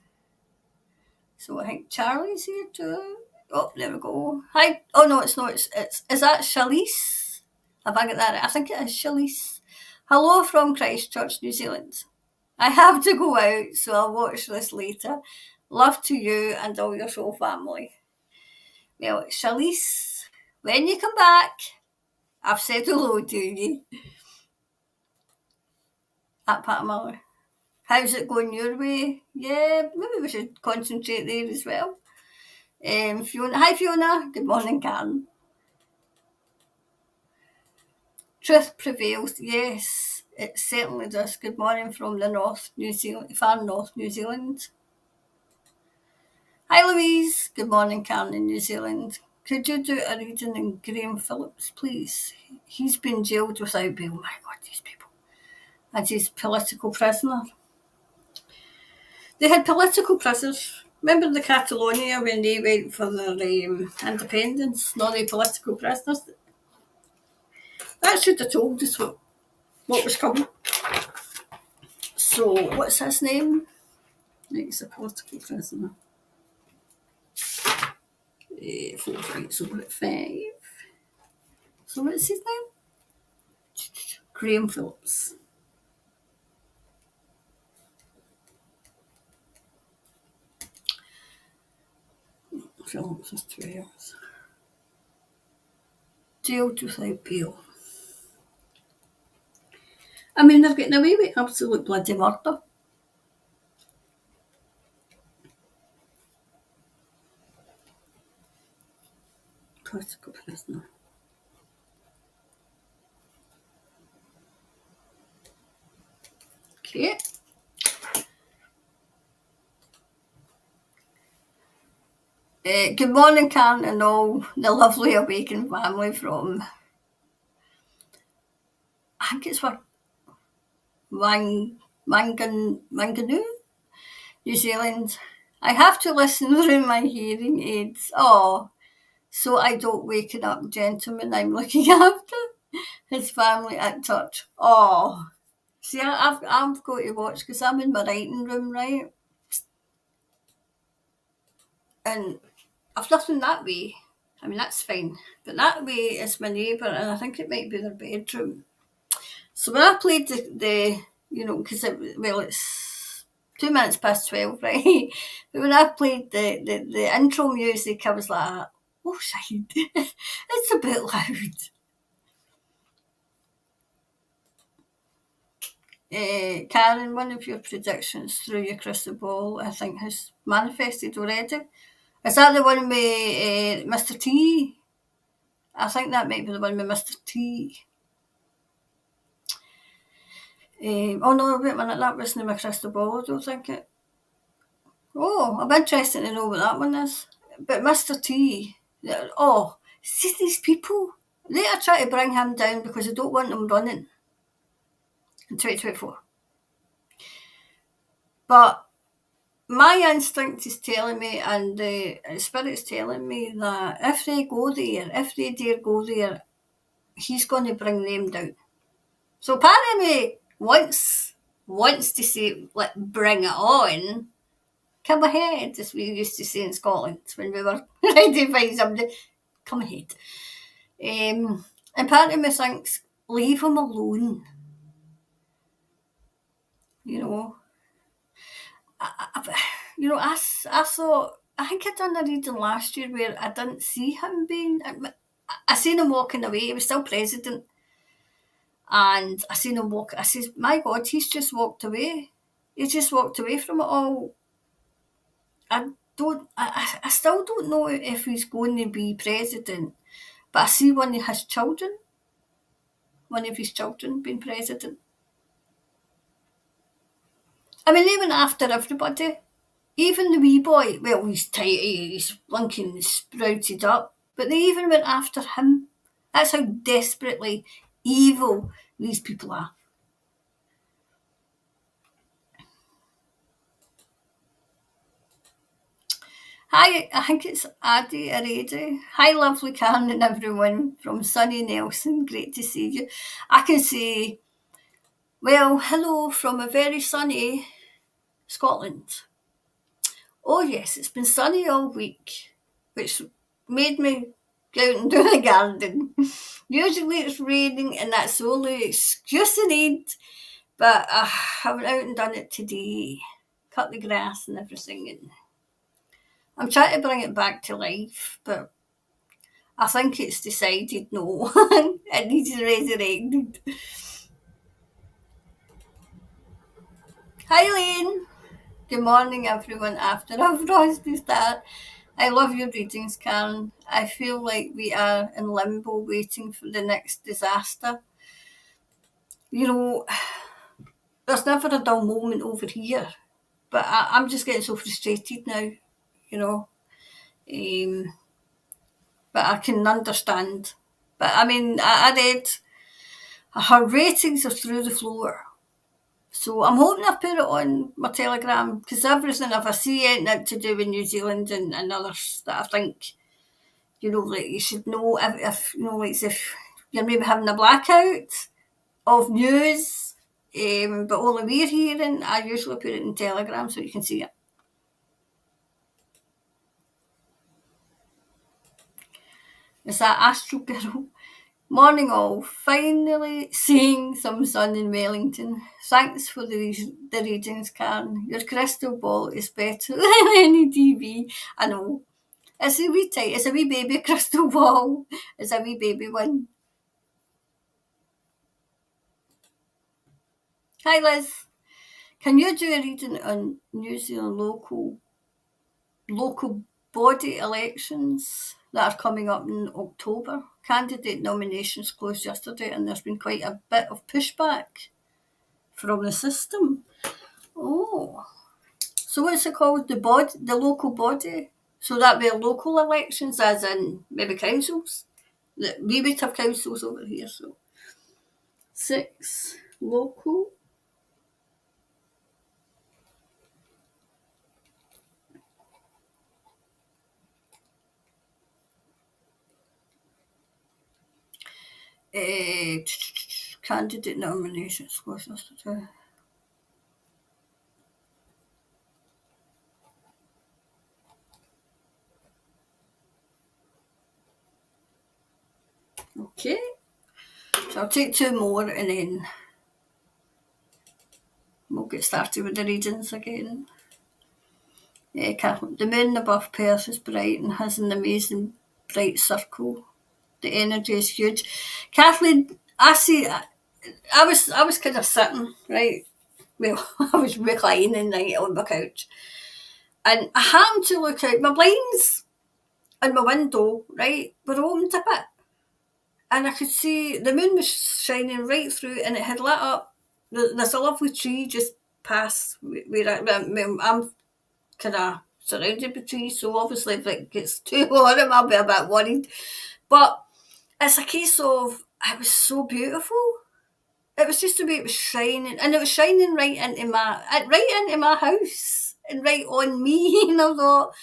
So I think Charlie's here too. Oh, there we go. Hi. Oh no, it's not. It's is that Shalise? Have I got that right? I think it is Shalise. Hello from Christchurch, New Zealand. I have to go out, so I'll watch this later. Love to you and all your soul family. Well, Shalise, when you come back, I've said hello to you. At Pat Miller. How's it going your way? Yeah, maybe we should concentrate there as well. Fiona. Hi Fiona. Good morning, Karen. Truth prevails. Yes, it certainly does. Good morning from the north, New Zealand, far north, New Zealand. Hi Louise. Good morning, Karen in New Zealand. Could you do a reading in Graham Phillips, please? He's been jailed without bail. My God, these people. And he's political prisoner. They had political prisoners. Remember the Catalonia when they went for their independence? Not the political prisoners. That should have told us what was coming. So, what's his name? He's a political prisoner. 4, right, so we're at 5. So, what's his name? Graham Phillips. Phillips Australians. Jailed without bail. I mean, they're getting away with absolute bloody murder. Political prisoner. Okay. Good morning, Karen, and all the lovely Awaken family from, I think it's what, Wanganui, New Zealand. I have to listen through my hearing aids. Oh, so I don't waken up gentleman I'm looking after his family at church. Oh, see, I've got to watch because I'm in my writing room, right? And I've nothing that way. I mean, that's fine. But that way is my neighbour, and I think it might be their bedroom. So when I played the because it's 2 minutes past 12, right? But when I played the intro music, I was like, oh, shite, it's a bit loud. Karen, one of your predictions through your crystal ball, I think, has manifested already. Is that the one with Mr. T? I think that might be the one with Mr. T. Oh no, wait a minute, that wasn't my crystal ball, I don't think it. Oh, I'm interested to know what that one is. But Mr. T, oh, see these people? They are trying to bring him down because they don't want him running in 2024. But my instinct is telling me, and the spirit's telling me, that if they dare go there, he's going to bring them down. So part of me wants to say, like, bring it on. Come ahead, as we used to say in Scotland when we were ready to find somebody. Come ahead. And part of me thinks, leave him alone. You know, I thought, I think I'd done a reading last year where I didn't see him being, I seen him walking away, he was still president, and I seen him walk, I said, my God, he's just walked away. He just walked away from it all. I still don't know if he's going to be president, but I see one of his children being president. I mean, even after everybody, even the wee boy, well, he's tight, he's blinking sprouted up, but they even went after him. That's how desperately evil these people are. Hi, I think it's Addy Arady. Hi, lovely Karen and everyone from sunny Nelson. Great to see you. I can say, well, hello from a very sunny Scotland. Oh yes, it's been sunny all week, which made me go out and do the garden. Usually it's raining and that's the only excuse I need, but I went out and done it today. Cut the grass and everything, and I'm trying to bring it back to life, but I think it's decided no, it needs resurrected. Hi Lane, good morning everyone after a frosty start. I love your readings, Karen. I feel like we are in limbo waiting for the next disaster. You know, there's never a dull moment over here, but I'm just getting so frustrated now, you know. But I can understand. But I mean, I read her ratings are through the floor. So I'm hoping I put it on my Telegram because everything, if I see anything to do with New Zealand and others that I think, like you should know if like if you're maybe having a blackout of news, but only we're hearing, I usually put it in Telegram so you can see it. Is that Astro Girl? Morning all. Finally seeing some sun in Wellington. Thanks for the readings, Karen. Your crystal ball is better than any TV. I know. It's a wee tight. It's a wee baby crystal ball. It's a wee baby one. Hi, Liz. Can you do a reading on New Zealand local body elections that are coming up in October? Candidate nominations closed yesterday, and there's been quite a bit of pushback from the system. Oh, so what's it called? The local body. So that be local elections, as in maybe councils. We would have councils over here. So 6 local. Candidate nominations. Okay. So I'll take 2 more and then we'll get started with the readings again. The moon above Perth is bright and has an amazing bright circle. The energy is huge. Kathleen, I see. I was kind of sitting right. Well, I was reclining right on my couch, and I happened to look out. My blinds and my window right were opened a bit, and I could see the moon was shining right through, and it had lit up. There's a lovely tree just past where I'm kind of surrounded by trees, so obviously if it gets too hot, I'll be a bit worried. But it's a case of it was so beautiful. It was just the way it was shining, and it was shining right into my house and right on me. And I thought,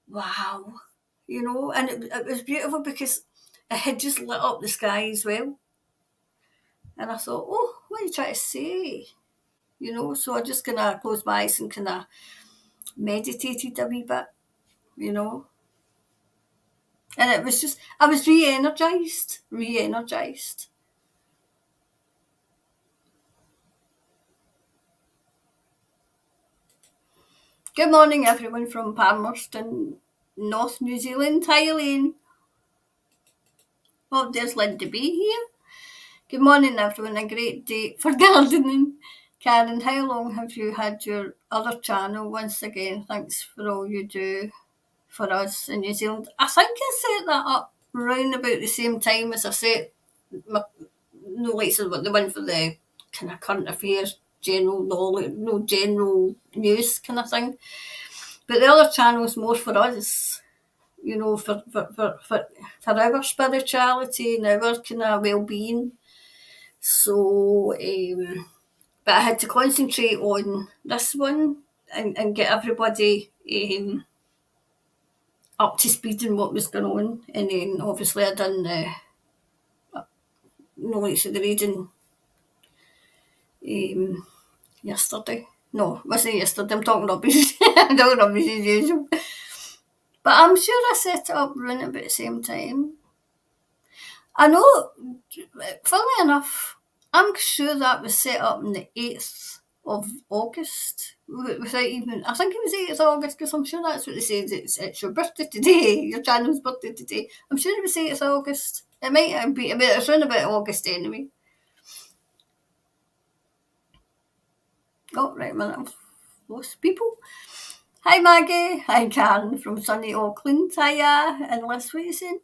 wow, and it was beautiful because it had just lit up the sky as well. And I thought, oh, what are you trying to say? So I just kind of closed my eyes and kind of meditated a wee bit, you know. And it was just, I was re-energized. Good morning, everyone from Palmerston, North New Zealand. Hi, Elaine. Oh, there's Linda B here. Good morning, everyone. A great day for gardening. Karen, how long have you had your other channel? Once again, thanks for all you do for us in New Zealand. I think I set that up round about the same time as I set my, no, like so the one for the kind of current affairs, general knowledge, no general news kind of thing. But the other channel is more for us, for our spirituality and our kind of well-being. So, but I had to concentrate on this one and get everybody up to speed on what was going on. And then obviously I done the reading yesterday. No, it wasn't yesterday. I'm talking rubbish. I'm talking rubbish as usual. But I'm sure I set it up around about the same time. I know, funnily enough, I'm sure that was set up on the 8th of August. Without even, I think it was 8th of August because I'm sure that's what they said. It's your birthday today, your channel's birthday today. I'm sure it was 8th of August. It might be, it's around about August anyway. Oh, right a minute, I've lost people. Hi Maggie, hi Karen from sunny Auckland, hiya, and Liz, what are you saying?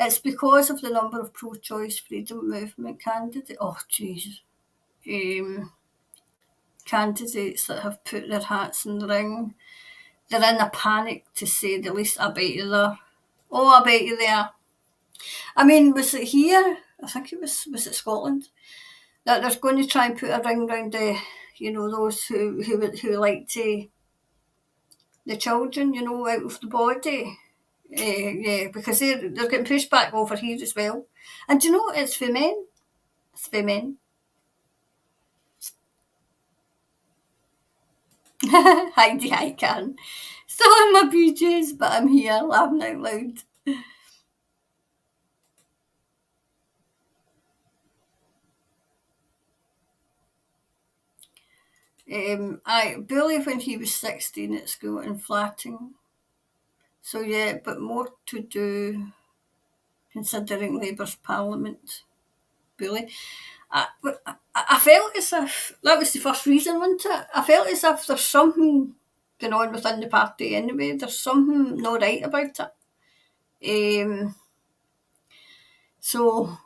It's because of the number of pro-choice freedom movement candidates. Oh, Jesus. Candidates that have put their hats in the ring. They're in a panic, to say the least. I bet you there. Oh, I bet you there. I mean, was it here? I think it was it Scotland? That they're going to try and put a ring round those who like to, the children, out of the body. Yeah, because they're getting pushed back over here as well. And it's for men. It's for men. Heidi, I can. Still in my PJs, but I'm here laughing out loud. I bullied when he was 16 at school and flatting. So yeah, but more to do considering Labour's Parliament bully. I felt as if that was the first reason, wasn't it? I felt as if there's something going on within the party anyway. There's something not right about it. So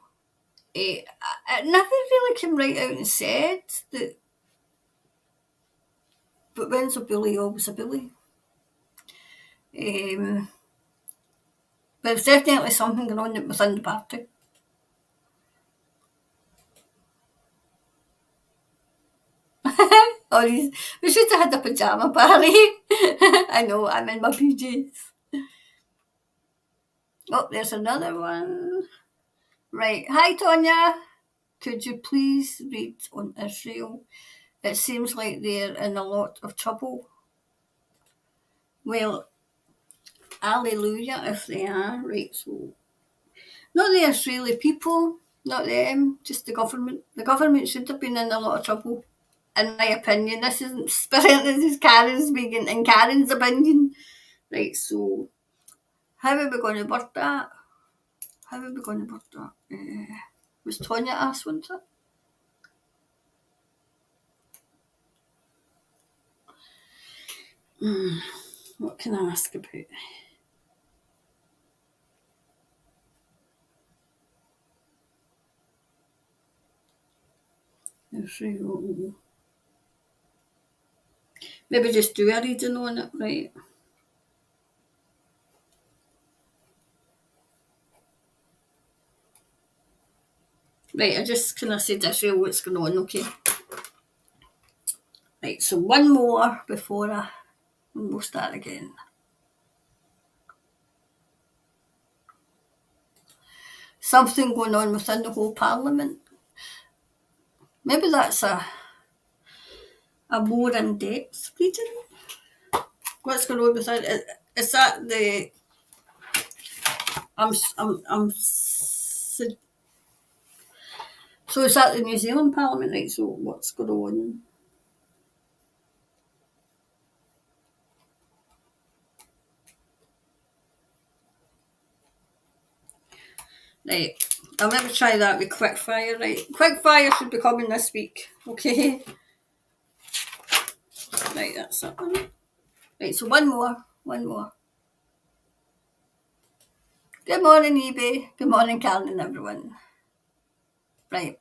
it never really came right out and said that, but when's a bully always a bully? But there's definitely something going on within the party. Oh, we should have had a pyjama party. I know, I'm in my PJs. Oh, there's another one. Right. Hi, Tonya. Could you please read on Israel? It seems like they're in a lot of trouble. Well, hallelujah if they are. Right, so not the Israeli people, not them, just the government. The government should have been in a lot of trouble, in my opinion. This isn't Spirit, this is Karen's speaking, and Karen's opinion. Right, so how are we going to word that? How are we going to word that? Was Tonya asked, wasn't it? What can I ask about? Israel. Maybe just do a reading on it, right? Right, I just kind of said Israel what's going on, okay? Right, so one more before we'll start again. Something going on within the whole parliament. Maybe that's a more in-depth reading. What's going on with that? Is that the? So is that the New Zealand Parliament, right? So what's going on? Right, I'll maybe try that with quickfire. Right, quickfire should be coming this week. Okay. Right, that's that one. Right, so one more. Good morning, eBay. Good morning, Karen and everyone. Right,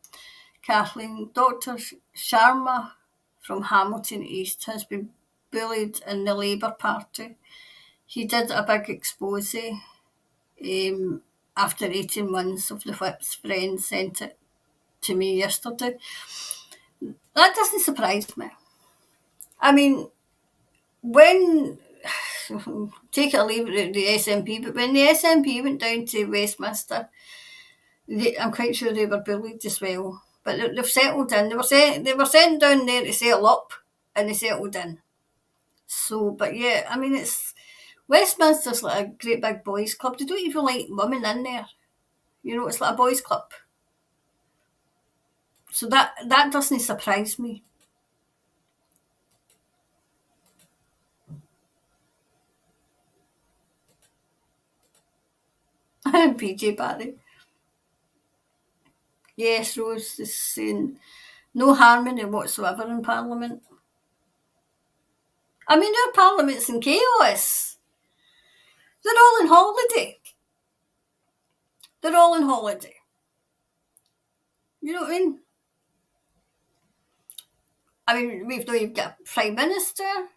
Kathleen, Dr. Sharma from Hamilton East has been bullied in the Labour Party. He did a big expose after 18 months of the Whip's friend sent it to me yesterday. That doesn't surprise me. I mean, when take it or leave it, the SNP, but when the SNP went down to Westminster, I'm quite sure they were bullied as well. But they've settled in. They were sent down there to settle up, and they settled in. So, but yeah, I mean, it's Westminster's like a great big boys' club. They don't even like women in there. You know, it's like a boys' club. So that doesn't surprise me. PJ Barry. Yes, Rose is saying no harmony whatsoever in Parliament. I mean, our Parliament's in chaos. They're all on holiday. They're all on holiday. You know what I mean? You've got a Prime Minister.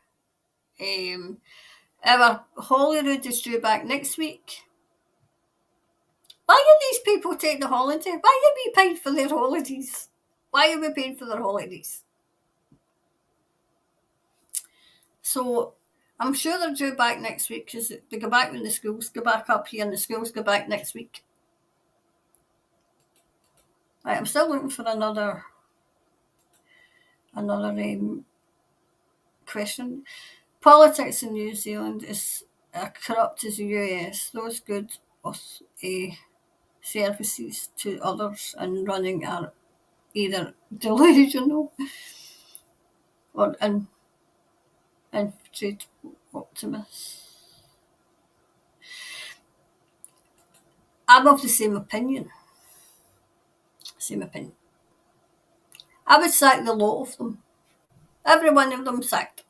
Our Holyrood is due back next week. Why are these people taking the holiday? Why are we paying for their holidays? Why are we paying for their holidays? So I'm sure they're due back next week because they go back when the schools go back up here and the schools go back next week. Right, I'm still looking for another question. Politics in New Zealand is corrupt as the US. Those good services to others and running are either delusional or infiltrate optimists. I'm of the same opinion. I would sack the lot of them. Every one of them sacked.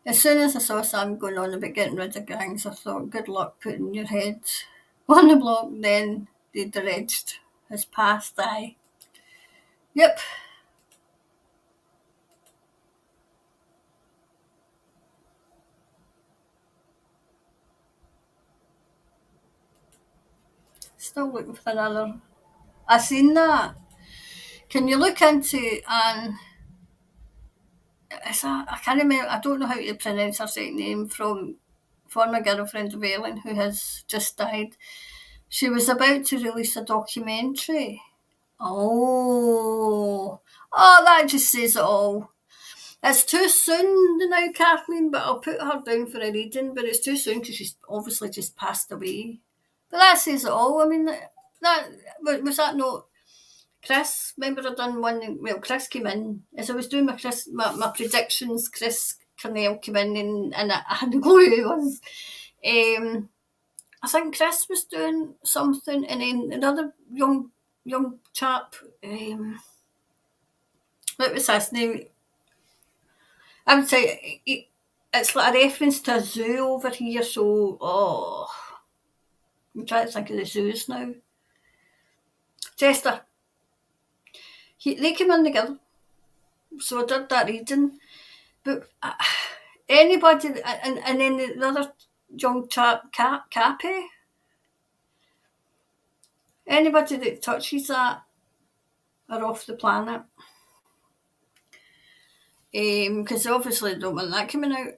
As soon as I saw Sam going on about getting rid of gangs, I thought, good luck putting your head on the block. Then the rest has passed. Aye. Yep. Still looking for another. I seen that. Can you look into and I can't remember. I don't know how to pronounce her second name, from former girlfriend of Ellen who has just died. She was about to release a documentary. Oh, that just says it all. It's too soon now, Kathleen, but I'll put her down for a reading. But it's too soon because she's obviously just passed away. But that says it all. I mean, that was that not Chris? Remember I done one. Well, Chris came in as I was doing my predictions. Chris Cornell came in and I had no clue who it was. I think Chris was doing something, and then another young chap. What was his name? I would say it's like a reference to a zoo over here. So, I'm trying to think of the zoos now. Chester. They came in together, so I did that reading. But anybody, and then the other young chap, Cappy. Anybody that touches that are off the planet. Because obviously they don't want that coming out.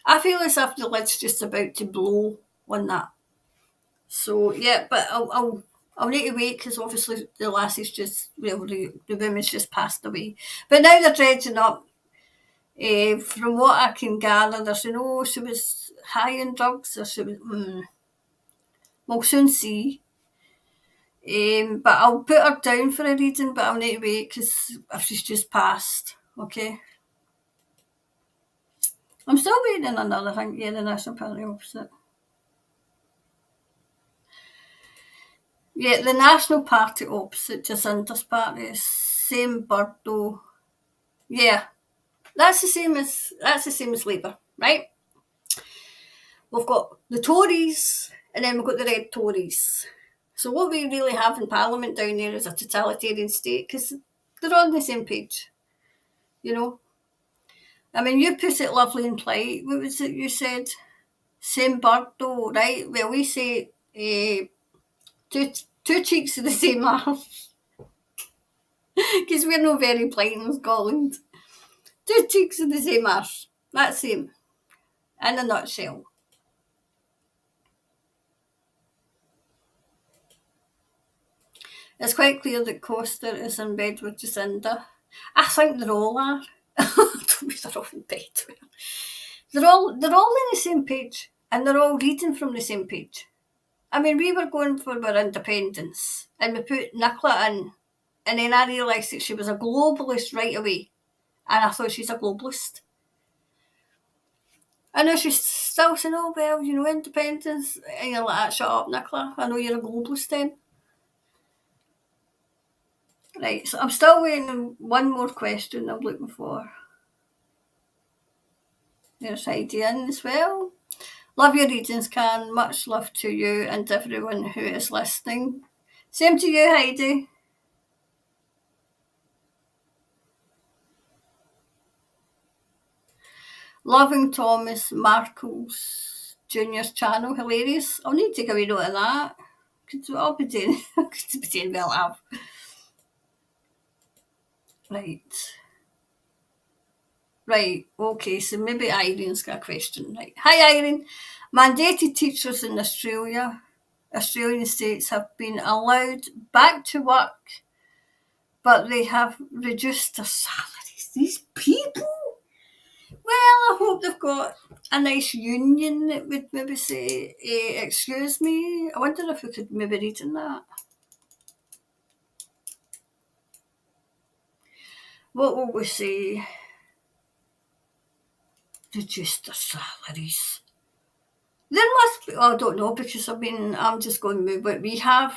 I feel as if the lid's just about to blow on that. So yeah, but I'll need to wait because obviously the lassie's just, well, the woman's just passed away. But now they're dredging up. From what I can gather, they're saying, oh, she was high on drugs, or she was. We'll soon see. But I'll put her down for a reading, but I'll need to wait because if she's just passed, okay. I'm still waiting on another thing. Yeah, the National Party opposite. Yeah, the National Party opposite Jacinda's party is same bird though. Yeah, that's the same as Labour, right? We've got the Tories and then we've got the Red Tories. So what we really have in Parliament down there is a totalitarian state because they're on the same page, you know. I mean, you put it lovely and polite. What was it you said? Same bird though, right? Well, we say two cheeks of the same arse. Because we're not very polite in Scotland. Two cheeks of the same arse. That's him. In a nutshell. It's quite clear that Costa is in bed with Jacinda. I think they all are. Don't be they're all in bed with her. They're all on the same page. And they're all reading from the same page. I mean, we were going for our independence. And we put Nicola in. And then I realised that she was a globalist right away. And I thought she's a globalist. I know she's still saying, oh, well, independence. And you're like, shut up, Nicola. I know you're a globalist then. Right, so I'm still waiting on one more question I'm looking for. There's Heidi in as well. Love your readings, Karen. Much love to you and everyone who is listening. Same to you, Heidi. Loving Thomas Markle's Junior's channel. Hilarious. I'll need to take a wee note of that. I'll be doing, well, have. Right, okay, so maybe Irene's got a question. Right. Hi, Irene. Mandated teachers in Australian states have been allowed back to work, but they have reduced their salaries. These people? Well, I hope they've got a nice union that would maybe say, excuse me. I wonder if we could maybe read in that. What will we say? Reduce their salaries. There must be, oh, I don't know, because I'm just going with what we have,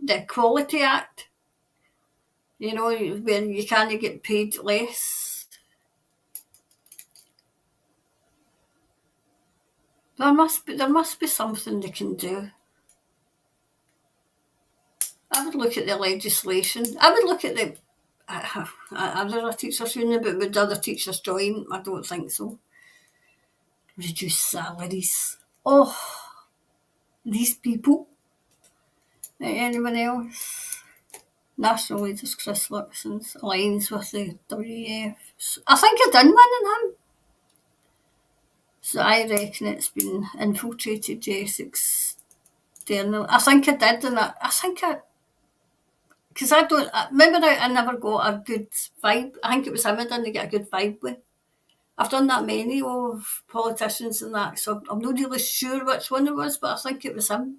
the Equality Act, where you can't get paid less. There must be something they can do. I would look at the legislation. I would look at the other teachers' union, but would other teachers join? I don't think so. Reduce salaries. Oh, these people. Anyone else? National Leaders Chris Luxon's aligns with the WEF. I think I done one in him. So I reckon it's been infiltrated, yes, external. I think I did, and because I don't, remember I never got a good vibe. I think it was him I didn't get a good vibe with. I've done that many of politicians and that, so I'm not really sure which one it was, but I think it was him.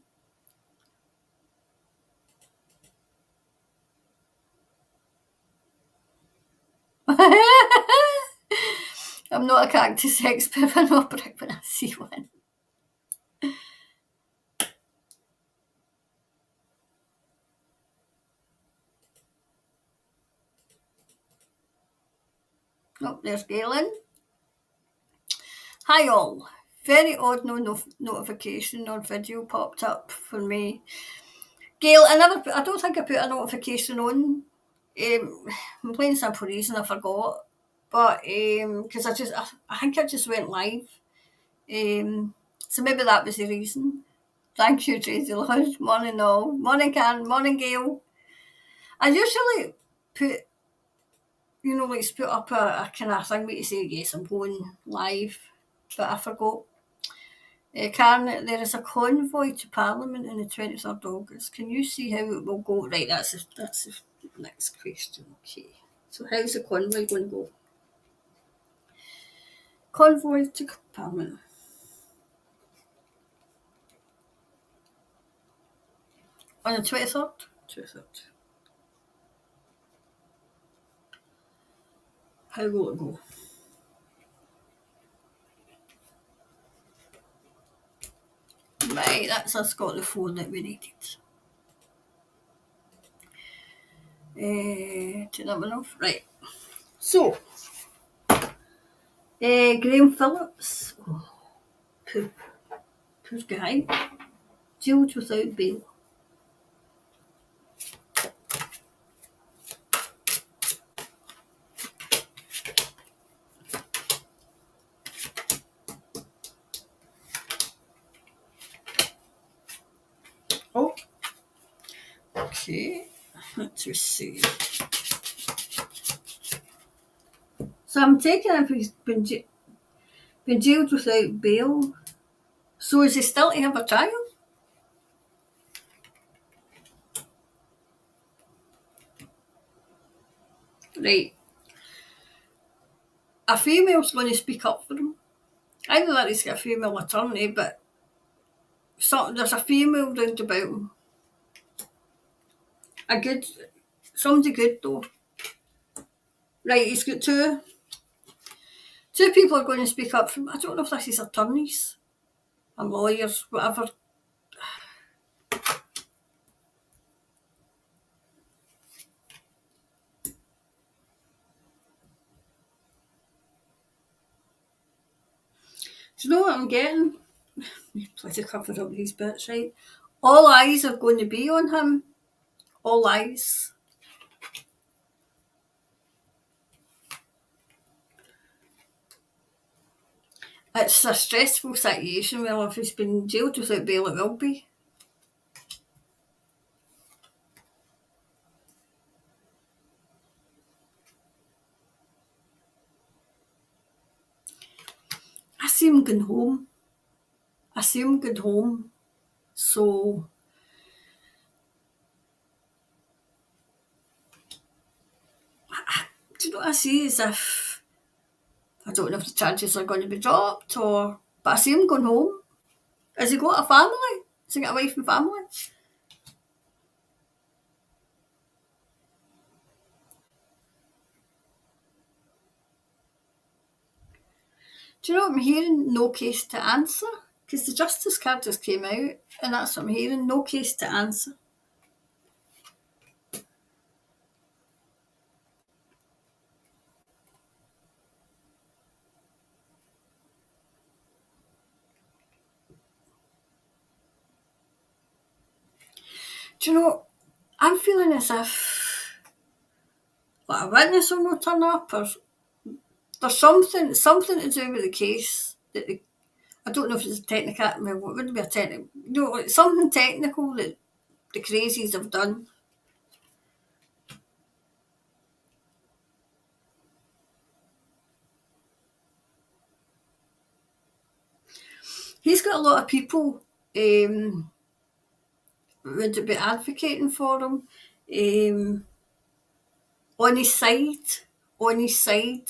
I'm not a cactus expert, but I'll brick when I see one. Oh, there's Galen. Hi all. Very odd no notification or video popped up for me. Gail, I don't think I put a notification on. I'm playing some reason I forgot. But because I think I just went live. So maybe that was the reason. Thank you, Tracy Lodge. Morning all. Morning Karen. Morning Gail. I usually put, like put up a kind of thing where you say, yes, I'm going live. But I forgot. Karen, there is a convoy to Parliament on the 23rd of August. Can you see how it will go? Right, that's the next question. Okay. So how's the convoy going to go? Convoy to Parliament. On the 23rd? 23rd. How will it go? Right, that's us got the phone that we needed. Turn that one off. Right. So, Graham Phillips. Oh, poor guy. Jailed without bail. Oh. Okay. Let's see. So I'm taking if he's been jailed without bail. So is he still to have a trial? Right. A female's going to speak up for him. I know that he's got a female attorney, but there's a female round about him. Somebody good though. Right, he's got two people are going to speak up for him. I don't know if this is attorneys and lawyers, whatever. Do you know what I'm getting? Try to cover up these bits, right? All eyes are going to be on him. All eyes. It's a stressful situation. Well, if he's been jailed without bail, it will be. I see him going home. So, do you know what I see? As if I don't know if the charges are going to be dropped but I see him going home. Has he got a family? Has he got a wife and family? Do you know what I'm hearing? No case to answer. Because the Justice card just came out, and that's what I'm hearing. No case to answer. Do you know, I'm feeling as if like a witness will not turn up, or there's something to do with the case that I don't know if it's a technical. Well, what would be a technical? Like something technical that the crazies have done. He's got a lot of people would be advocating for him, on his side, on his side.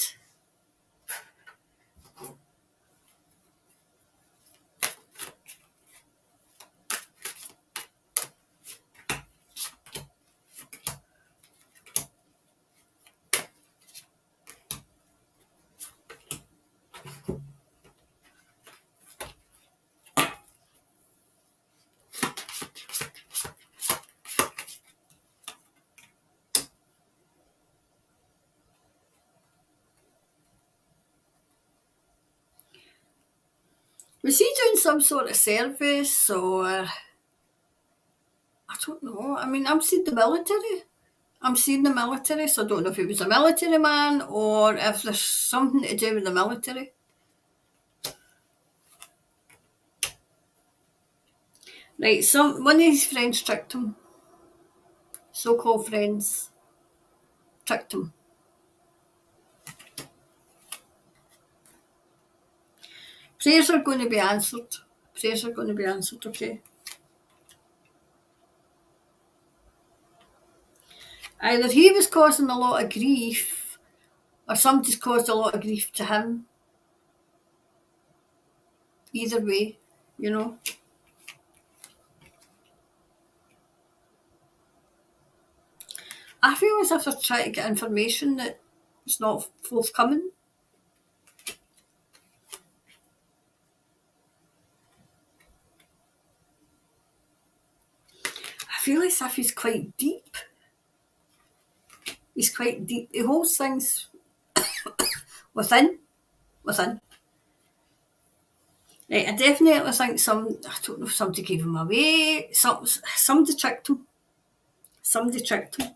Was he doing some sort of service or I don't know. I mean, I'm seeing the military. I'm seeing the military, so I don't know if he was a military man or if there's something to do with the military. Right, one of his friends tricked him. So-called friends tricked him. Prayers are going to be answered. Prayers are going to be answered, okay? Either he was causing a lot of grief or somebody's caused a lot of grief to him. Either way, you know. I feel as if they're trying to get information that is not forthcoming. I feel as if he's quite deep. He's quite deep. He holds things within. Right, I definitely think I don't know if somebody gave him away. Somebody tricked him. Somebody tricked him.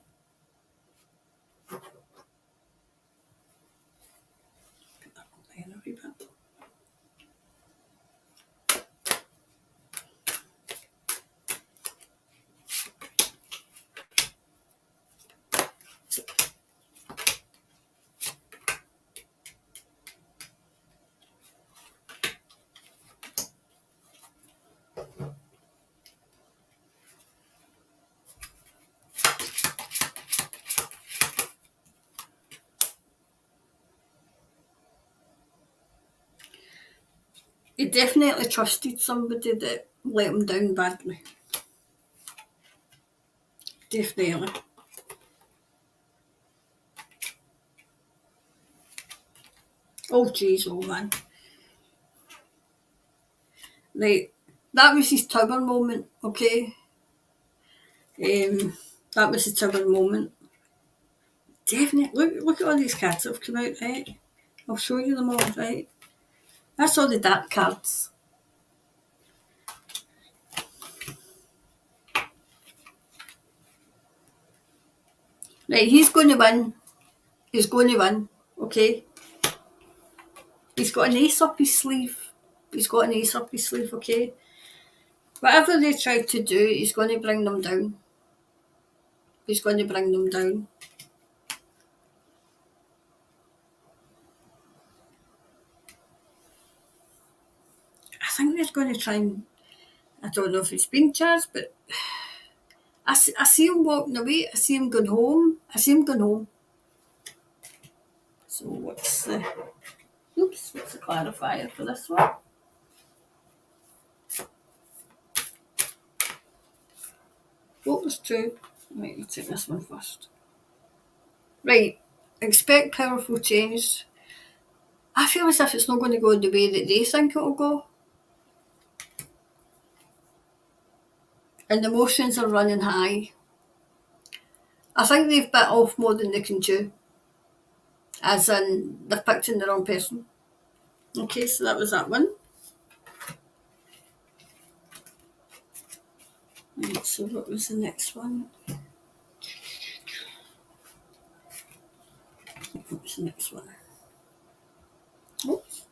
He definitely trusted somebody that let him down badly. Definitely. Oh jeez, oh man. Right, that was his tower moment, okay? That was the tower moment. Definitely. Look at all these cards that have come out, right? I'll show you them all, right? That's all the dark cards. Right, he's going to win. He's going to win, okay? He's got an ace up his sleeve. He's got an ace up his sleeve, okay? Whatever they try to do, he's going to bring them down. He's going to bring them down. I think they're going to try and, I don't know if he's been charged, but I see him walking away. I see him going home. So what's the... Oops, what's the clarifier for this one? What was true? Right, we'll take this one first. Right, expect powerful change. I feel as if it's not going to go the way that they think it'll go. And the emotions are running high. I think they've bit off more than they can chew. As in, they're picking the wrong person. Okay, so that was that one. Right, so what was the next one? What was the next one? Oops.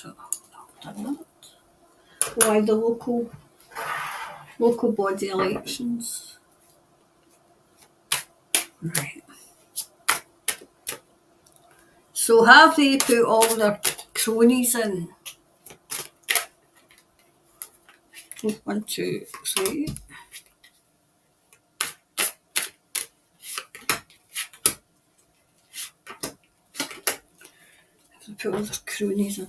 So, why the local body elections? Right. So have they put all their cronies in? 1, 2, 3. Have they put all their cronies in?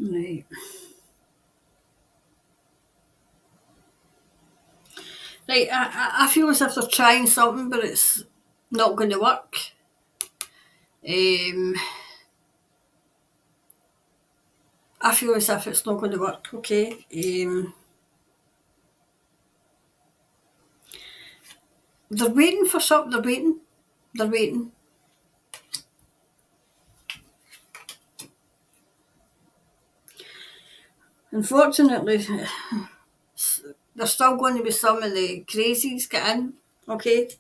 Right. Right, I feel as if they're trying something, but it's not going to work. I feel as if it's not going to work, okay? They're waiting for something, they're waiting. Unfortunately, there's still going to be some of the crazies get in, okay?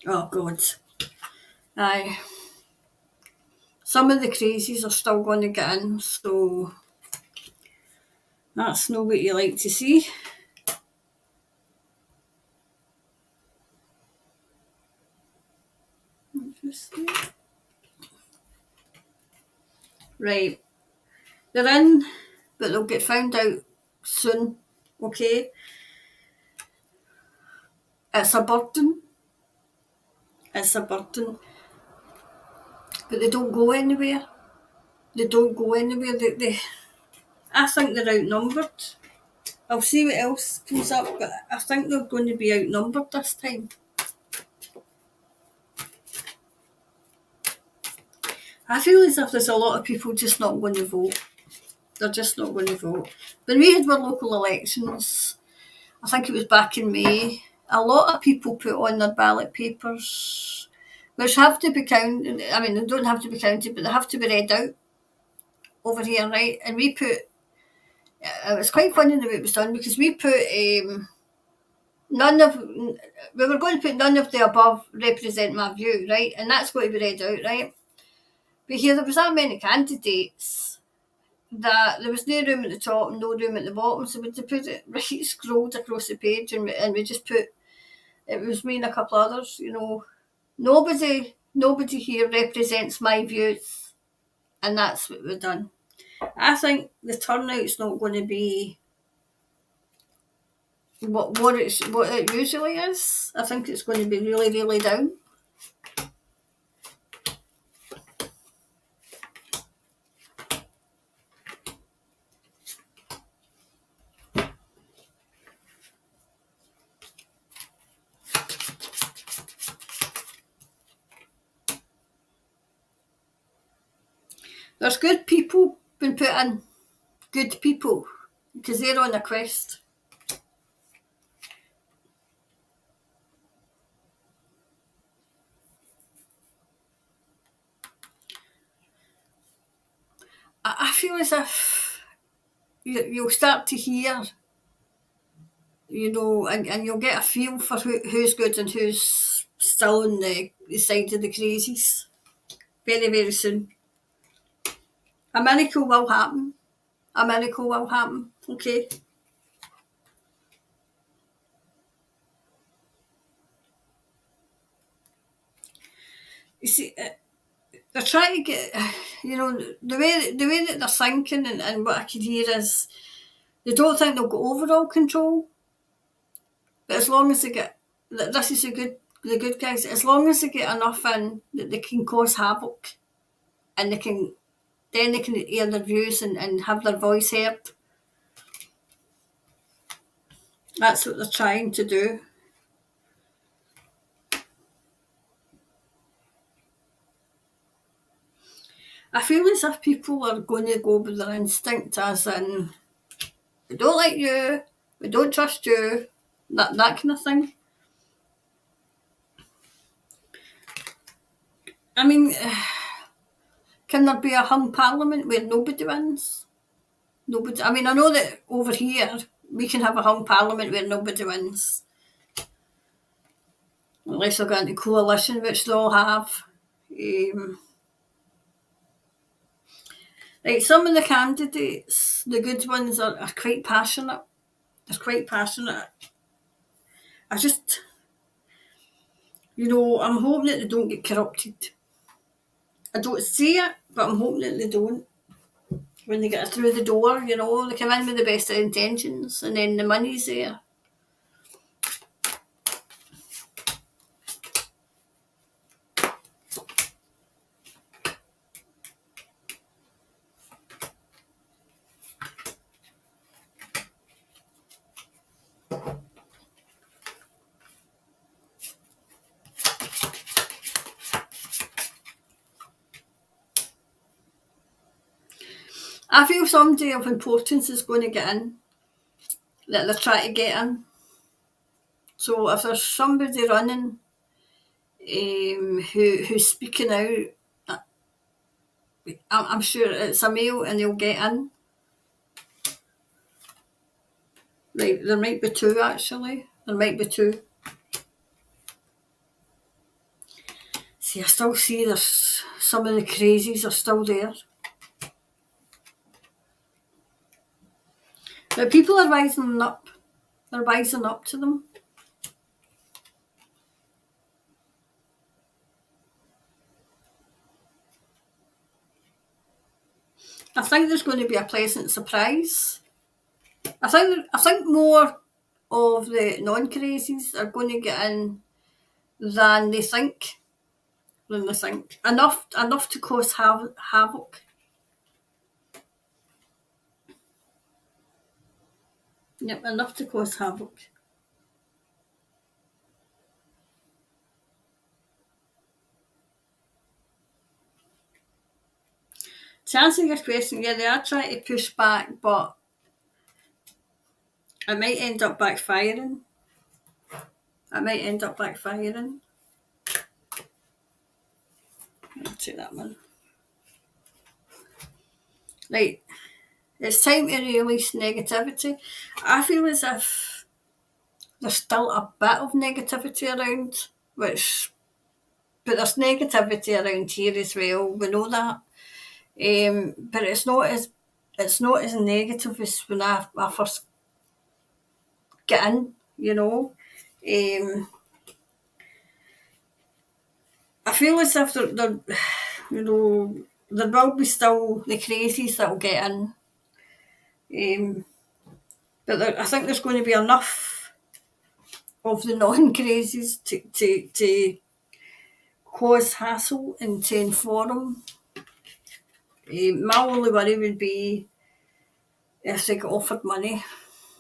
Oh, God. Aye. Some of the crazies are still going to get in, so that's not what you like to see. Right. They're in, but they'll get found out soon, okay? It's a burden. It's a burden. But they don't go anywhere. They don't go anywhere. I think they're outnumbered. I'll see what else comes up, but I think they're going to be outnumbered this time. I feel as if there's a lot of people just not going to vote. They're just not going to vote. When we had our local elections, I think it was back in May, a lot of people put on their ballot papers, which have to be counted. I mean, they don't have to be counted, but they have to be read out over here, right? And we put, it was quite funny the way it was done because we put we were going to put none of the above represent my view, right? And that's got to be read out, right? But here there was that many candidates that there was no room at the top and no room at the bottom, so we put it right scrolled across the page and we just put, it was me and a couple others, nobody here represents my views, and that's what we've done. I think the turnout's not going to be what it usually is. I think it's going to be really, really down. There's good people been put in. Good people. Because they're on a quest. I feel as if you'll start to hear, and you'll get a feel for who's good and who's still on the side of the crazies very, very soon. A miracle will happen. A miracle will happen, okay? You see, they're trying to get, the way that they're thinking, and what I could hear is they don't think they'll get overall control, but as long as they get, this is the good guys, as long as they get enough in that they can cause havoc, and then they can hear their views and have their voice heard. That's what they're trying to do. I feel as if people are going to go with their instinct, as in, we don't like you, we don't trust you, that kind of thing. I mean, can there be a hung parliament where nobody wins? Nobody. I mean, I know that over here we can have a hung parliament where nobody wins, unless they're going to coalition, which they all have. Like some of the candidates, the good ones, are quite passionate. They're quite passionate. I just, I'm hoping that they don't get corrupted. I don't see it, but I'm hoping that they don't. When they get through the door, they come in with the best of intentions, and then the money's there. I feel somebody of importance is going to get in, that they're trying to get in. So if there's somebody running who's speaking out, I'm sure it's a male and they'll get in. Right, there might be two actually. There might be two. See, I still see there's some of the crazies are still there. But people are rising up. They're rising up to them. I think there's going to be a pleasant surprise. I think more of the non-crazies are going to get in than they think. Enough to cause havoc. Yep, enough to cause havoc. To answer your question, yeah, they are trying to push back, but it might end up backfiring. I'll take that one. Right, it's time to release negativity. I feel as if there's still a bit of negativity around, but there's negativity around here as well. We know that, but it's not as negative as when I first get in. I feel as if there will be still the crazies that will get in. But I think there's going to be enough of the non-crazies to cause hassle and to inform. My only worry would be if they get offered money,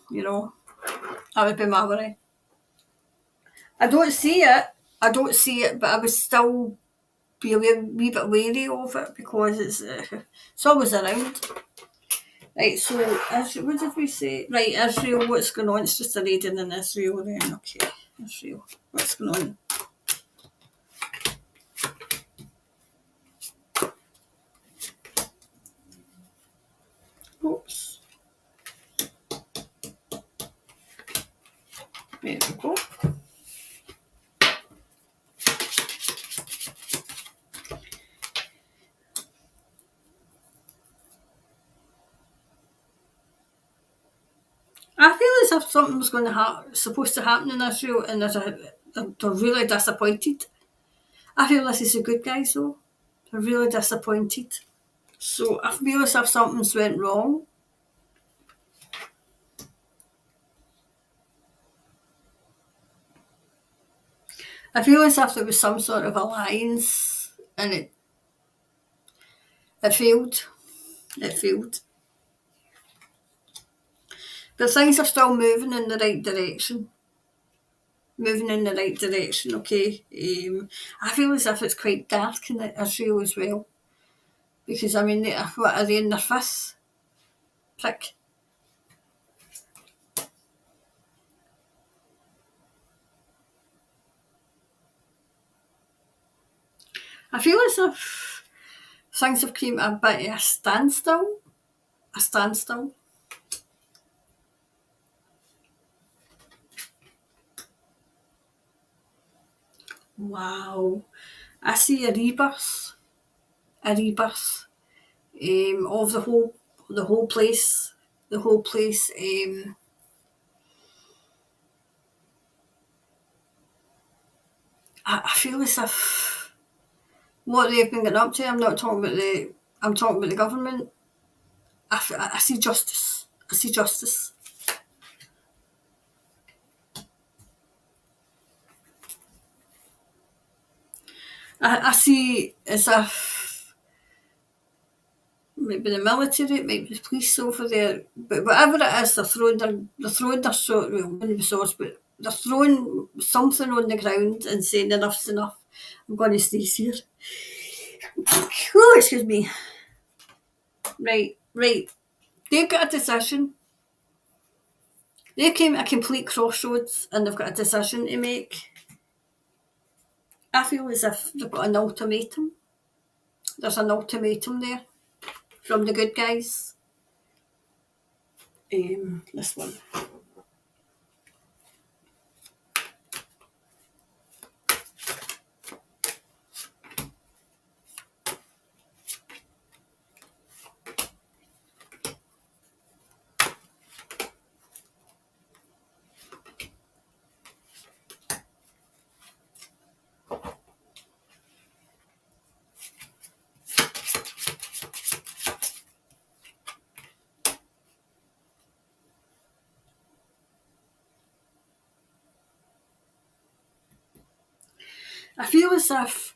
that would be my worry. I don't see it, but I would still be a wee bit wary of it because it's always around. Right, so what did we say? Right, Israel, what's going on? It's just a reading in Israel then. Okay, Israel, what's going on? Oops. There we go. I feel as if something's supposed to happen in Israel, and they're really disappointed. I feel this is the good guys though. They're really disappointed. So I feel as if something's went wrong. I feel as if there was some sort of alliance and it failed. It failed. But things are still moving in the right direction. Moving in the right direction, okay. I feel as if it's quite dark in Israel as well. Because I mean, what are they in their fifth prick? I feel as if things have come a bit of a standstill. A standstill. Wow. I see a rebirth. A rebirth. Of the whole place. The whole place. I feel as if what they've been getting up to, I'm talking about the government. I see justice. I see justice. I see as if maybe the military, maybe the police over there, but whatever it is, they're throwing their sword, well, maybe swords, but they're throwing something on the ground and saying enough's enough. I'm going to sneeze here. Oh, excuse me. Right. They've got a decision. They came at a complete crossroads and they've got a decision to make. I feel as if they've got an ultimatum. There's an ultimatum there from the good guys. This one. I feel as if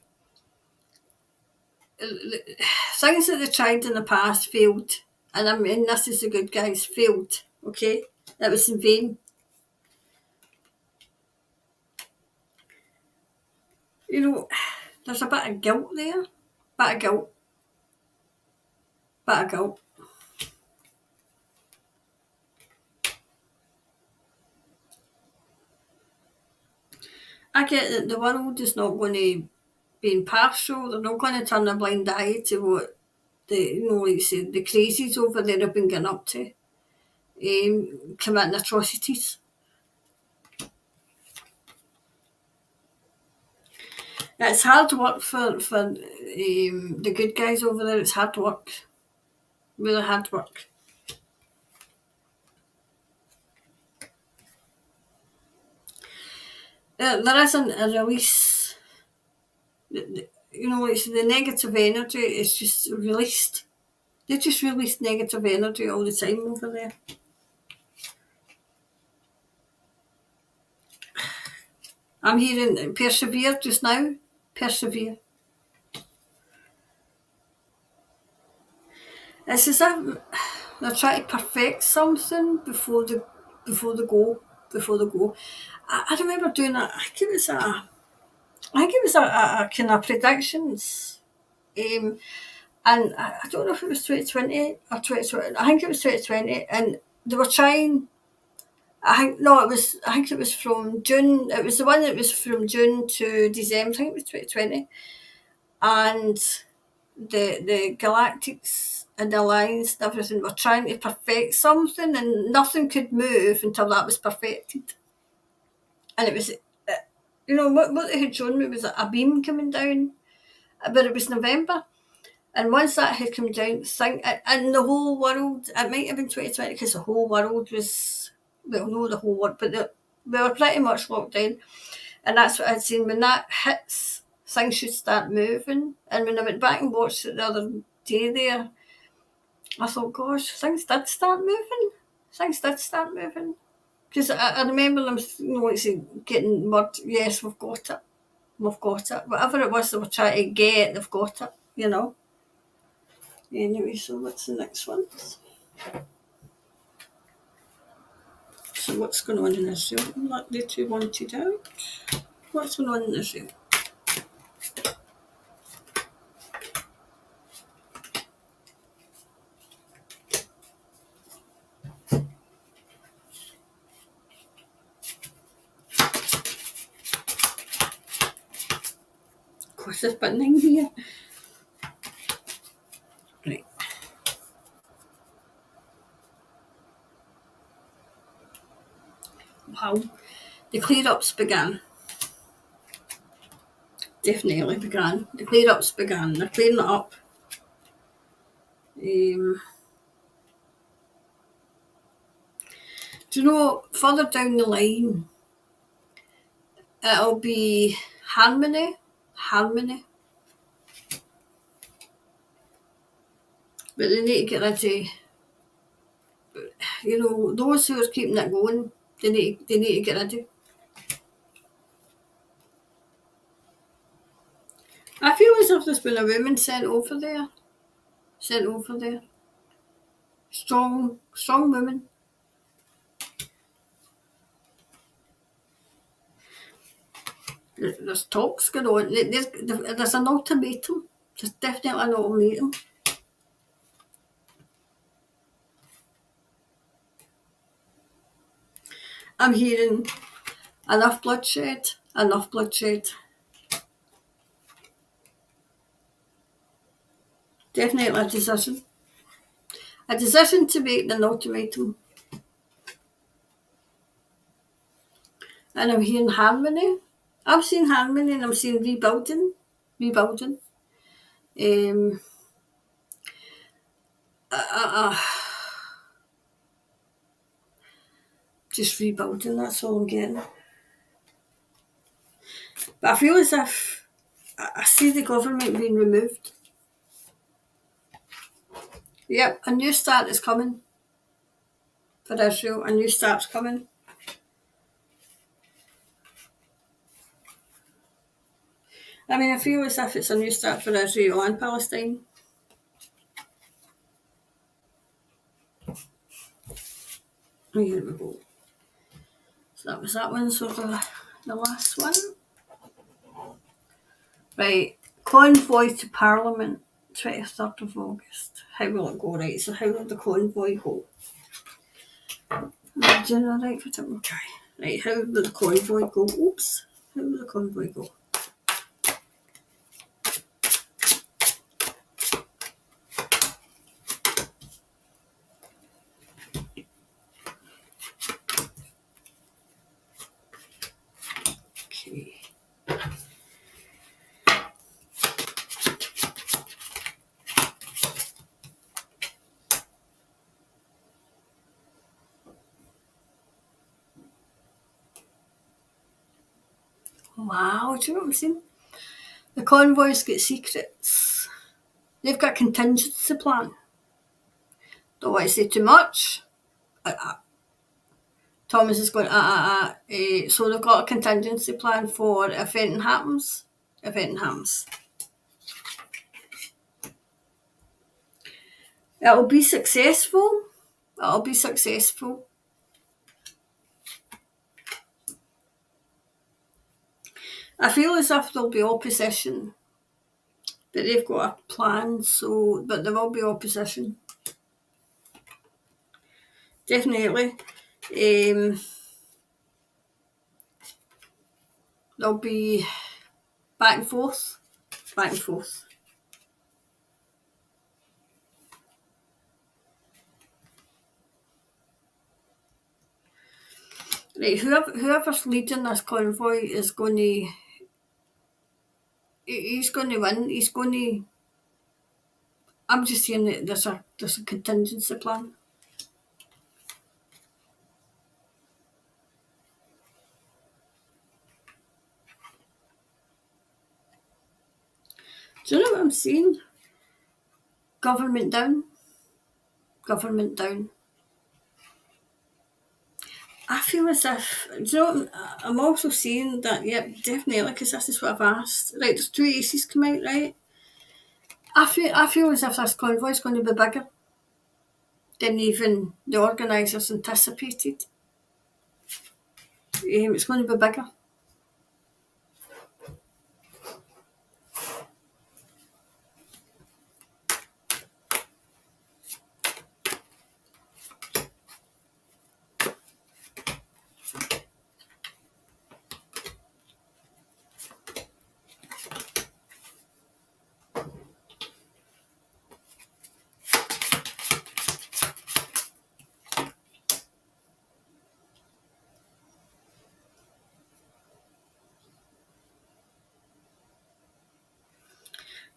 things that they tried in the past failed, and I mean this is the good guys failed. Okay, it was in vain. You know, there's a bit of guilt there. Bit of guilt. Bit of guilt. I get that the world is not going to be impartial. They're not going to turn a blind eye to what like say, the crazies over there have been getting up to, committing atrocities. It's hard work for the good guys over there. It's hard work, really hard work. There isn't a release. It's the negative energy is just released. They just release negative energy all the time over there. I'm hearing persevere just now. Persevere. It's as if they're trying to perfect something before they go. Before they go. I remember doing that. I think it was a kind of predictions. And I don't know if it was 2020 or 2020. I think it was 2020, and they were trying. I think it was from June. It was the one that was from June to December. I think it was 2020, and the Galactics and the Alliance and everything were trying to perfect something, and nothing could move until that was perfected. And it was, what they had shown me was a beam coming down, but it was November. And once that had come down, and the whole world, it might have been 2020 because the whole world was, well, no, the whole world, but we were pretty much locked down. And that's what I'd seen. When that hits things should start moving. And when I went back and watched it the other day there, I thought, gosh, things did start moving. Things did start moving. Because I remember them, getting word, yes, we've got it. We've got it. Whatever it was they were trying to get, they've got it. Anyway, so what's the next one? So what's going on in Israel? Like they two wanted out. What's going on in Israel? Of course, there's been here. Right. Wow. The clear-ups began. Definitely began. The clear-ups began. They're clearing it up. Do you know, further down the line, it'll be harmony. But they need to get rid of, those who are keeping it going, they need to get rid of. I feel as if there's been a woman sent over there. Strong woman. There's talks going on. There's an ultimatum. There's definitely an ultimatum. I'm hearing enough bloodshed. Definitely a decision. A decision to make an ultimatum. And I'm hearing harmony. I've seen harmony and I'm seeing rebuilding. Just rebuilding, that's all I'm getting. But I feel as if I see the government being removed. Yep, a new start is coming for Israel. A new start's coming. I mean, I feel as if it's a new start for Israel and Palestine. Here we go. So that was that one. So the last one. Right. Convoy to Parliament, 23rd of August. How will it go? Right, so how will the convoy go? Right, okay. Right, how will the convoy go? Oops. How will the convoy go? Okay. Wow, do you know what I'm saying? The convoys get secrets. They've got a contingency plan. Don't want to say too much. Thomas is going, so they've got a contingency plan for if anything happens. It'll be successful. I feel as if there'll be opposition, but they've got a plan, but there will be opposition. Definitely. There'll be back and forth. Right, whoever's leading this convoy is going to. He's going to win. I'm just saying that there's a contingency plan. Do you know what I'm saying? Government down. Government down. I feel as if, do you know what I'm also saying that, yep, definitely, because this is what I've asked. Right, there's two aces come out, right? I feel as if this convoy is going to be bigger than even the organisers anticipated. It's going to be bigger.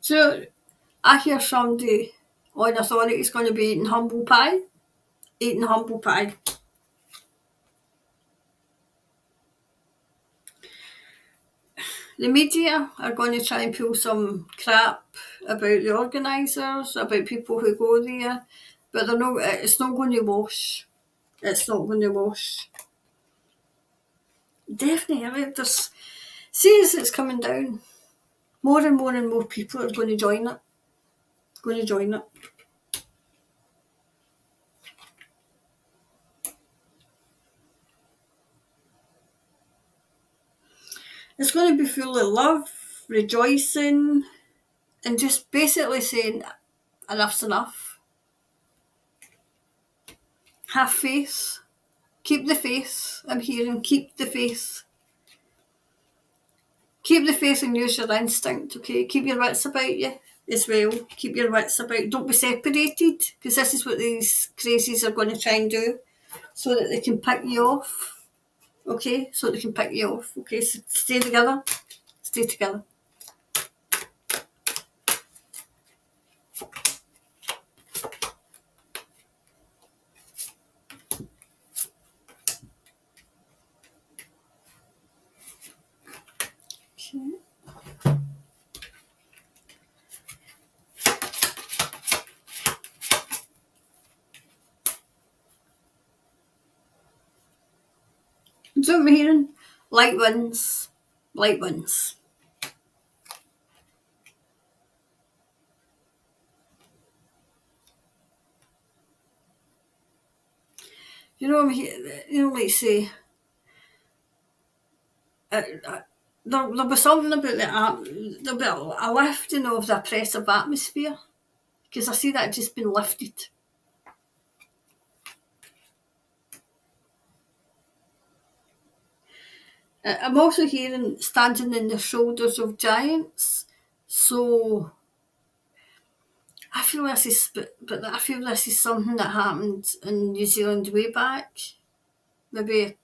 So I hear somebody on authority is going to be eating humble pie. Eating humble pie. The media are going to try and pull some crap about the organisers, about people who go there, but they're not. It's not going to wash. It's not going to wash. Definitely, there's. See, as it's coming down, more and more and more people are going to join it. Going to join it. It's going to be full of love, rejoicing, and just basically saying enough's enough. Have faith. Keep the faith. I'm hearing keep the faith. Keep the faith and use your instinct, okay? Keep your wits about you as well. Keep your wits about. Don't be separated, because this is what these crazies are going to try and do, so that they can pick you off, okay? So they can pick you off, okay? So stay together. Stay together. Okay. So I'm hearing light winds. Light winds. You know, like say, there'll be something about there'll be a lifting of the oppressive atmosphere, because I see that just been lifted. I'm also hearing standing in the shoulders of giants. So I feel this is, but I feel this is something that happened in New Zealand way back, maybe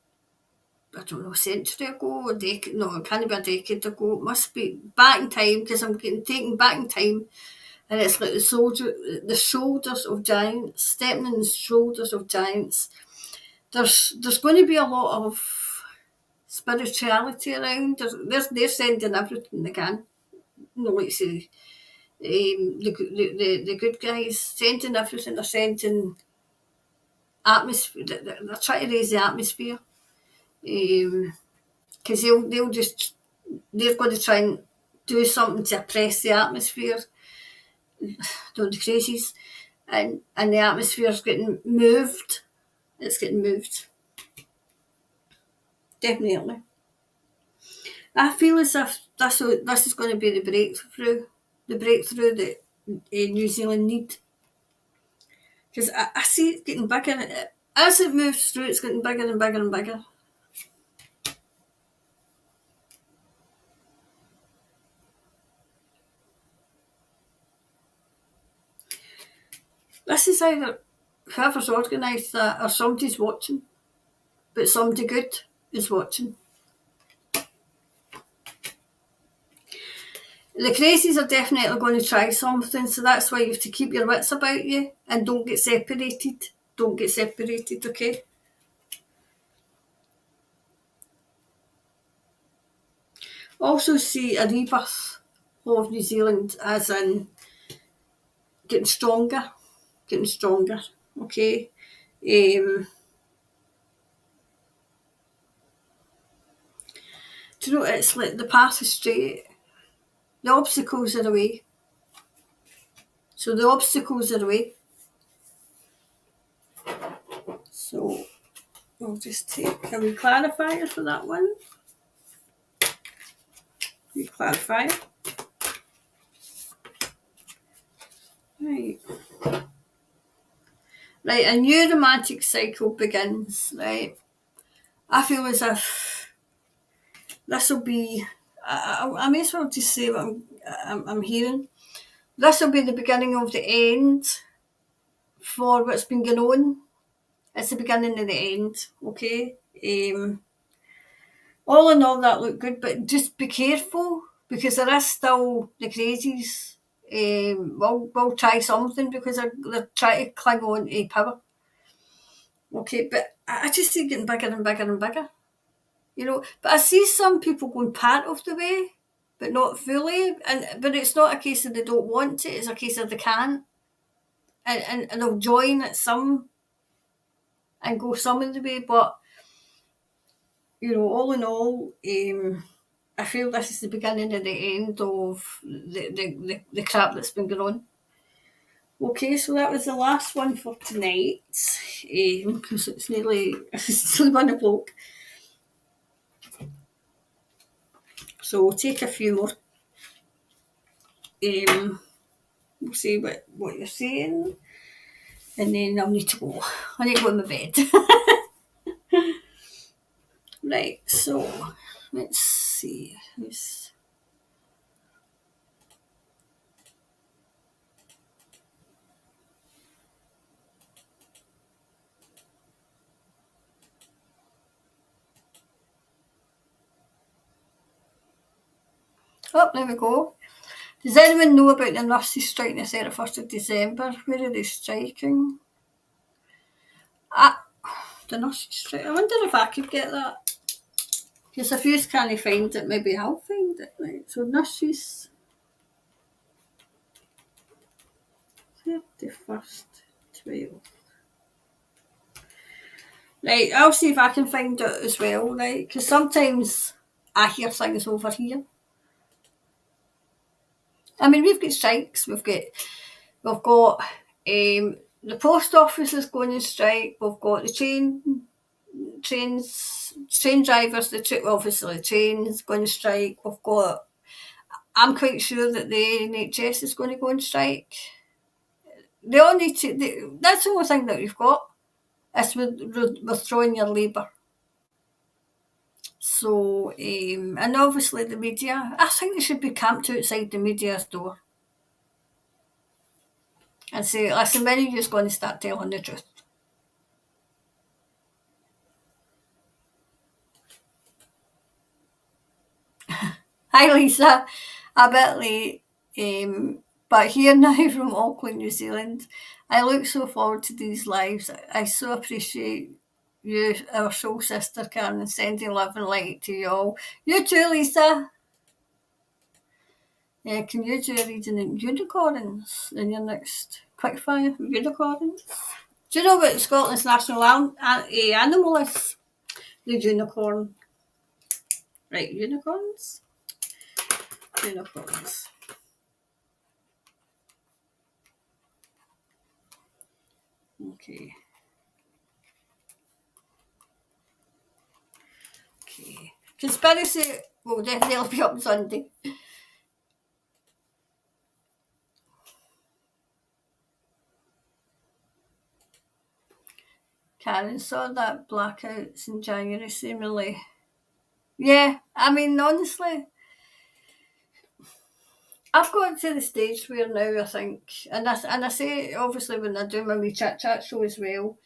I don't know, a century ago, a decade. No, it can't be a decade ago. It must be back in time, because I'm getting taken back in time, and it's like the shoulders of giants, stepping in the shoulders of giants. There's going to be a lot of spirituality around. They're sending everything they can. No, like say, the good guys sending everything. They're sending atmosphere. They're trying to raise the atmosphere, because they're going to try and do something to oppress the atmosphere. Don't the crazies, and the atmosphere's getting moved. It's getting moved. Definitely. I feel as if this is going to be the breakthrough that New Zealand need. Because I see it getting bigger. As it moves through, it's getting bigger and bigger and bigger. This is either whoever's organised that or somebody's watching, but somebody good is watching. The crazies are definitely going to try something, so that's why you have to keep your wits about you and don't get separated. Don't get separated, okay? Also see a rebirth. whole of New Zealand, as in getting stronger, okay? Do you know, it's like the path is straight, the obstacles are away. So the obstacles are away. So we'll just take a wee clarifier for that one. Wee clarifier. Right. Right, a new romantic cycle begins, right? I feel as if this will be, I may as well just say what I'm hearing. This will be the beginning of the end for what's been going on. It's the beginning of the end, okay? All in all, that looked good, but just be careful because there is still the crazies. We'll try something because they're trying to cling on to power. Okay, but I just see it getting bigger and bigger and bigger. You know, but I see some people going part of the way, but not fully. But it's not a case of they don't want to; it's a case of they can't, and they'll join at some and go some of the way. But you know, all in all, I feel this is the beginning of the end of the crap that's been going on. Okay, so that was the last one for tonight, because it's nearly 1 o'clock. So we'll take a few more. We'll see what you're saying, and then I'll need to go. I need to go in my bed. Right, so let's see. Oh, there we go. Does anyone know about the nurses striking the 31st of December? Where are they striking? The nurses strike. I wonder if I could get that. Because if you can't find it, maybe I'll find it. Right, so nurses 31st, 12. Right, I'll see if I can find it as well, right? Because sometimes I hear things over here. I mean, we've got strikes. We've got the post office is going on strike. We've got the train drivers. Obviously the train's going to strike. We've got. I'm quite sure that the NHS is going to go on strike. They all need to. That's the only thing that we've got. Is withdrawing your labour. So, and obviously the media. I think they should be camped outside the media's door and say, listen, when are you going to start telling the truth? Hi Lisa, a bit late, but here now from Auckland, New Zealand. I look so forward to these lives. I so appreciate you, our soul sister Karen, sending love and light to you all. You too, Lisa. Yeah, can you do a reading in unicorns in your next quickfire? Unicorns? Do you know what Scotland's national animal is? The unicorn. Right, unicorns? Unicorns. Okay. Okay. Conspiracy will definitely be up Sunday. Karen saw that blackouts in January seemingly. Yeah, I mean, honestly, I've got to the stage where now I think, and I say obviously when I do my wee chat show as well,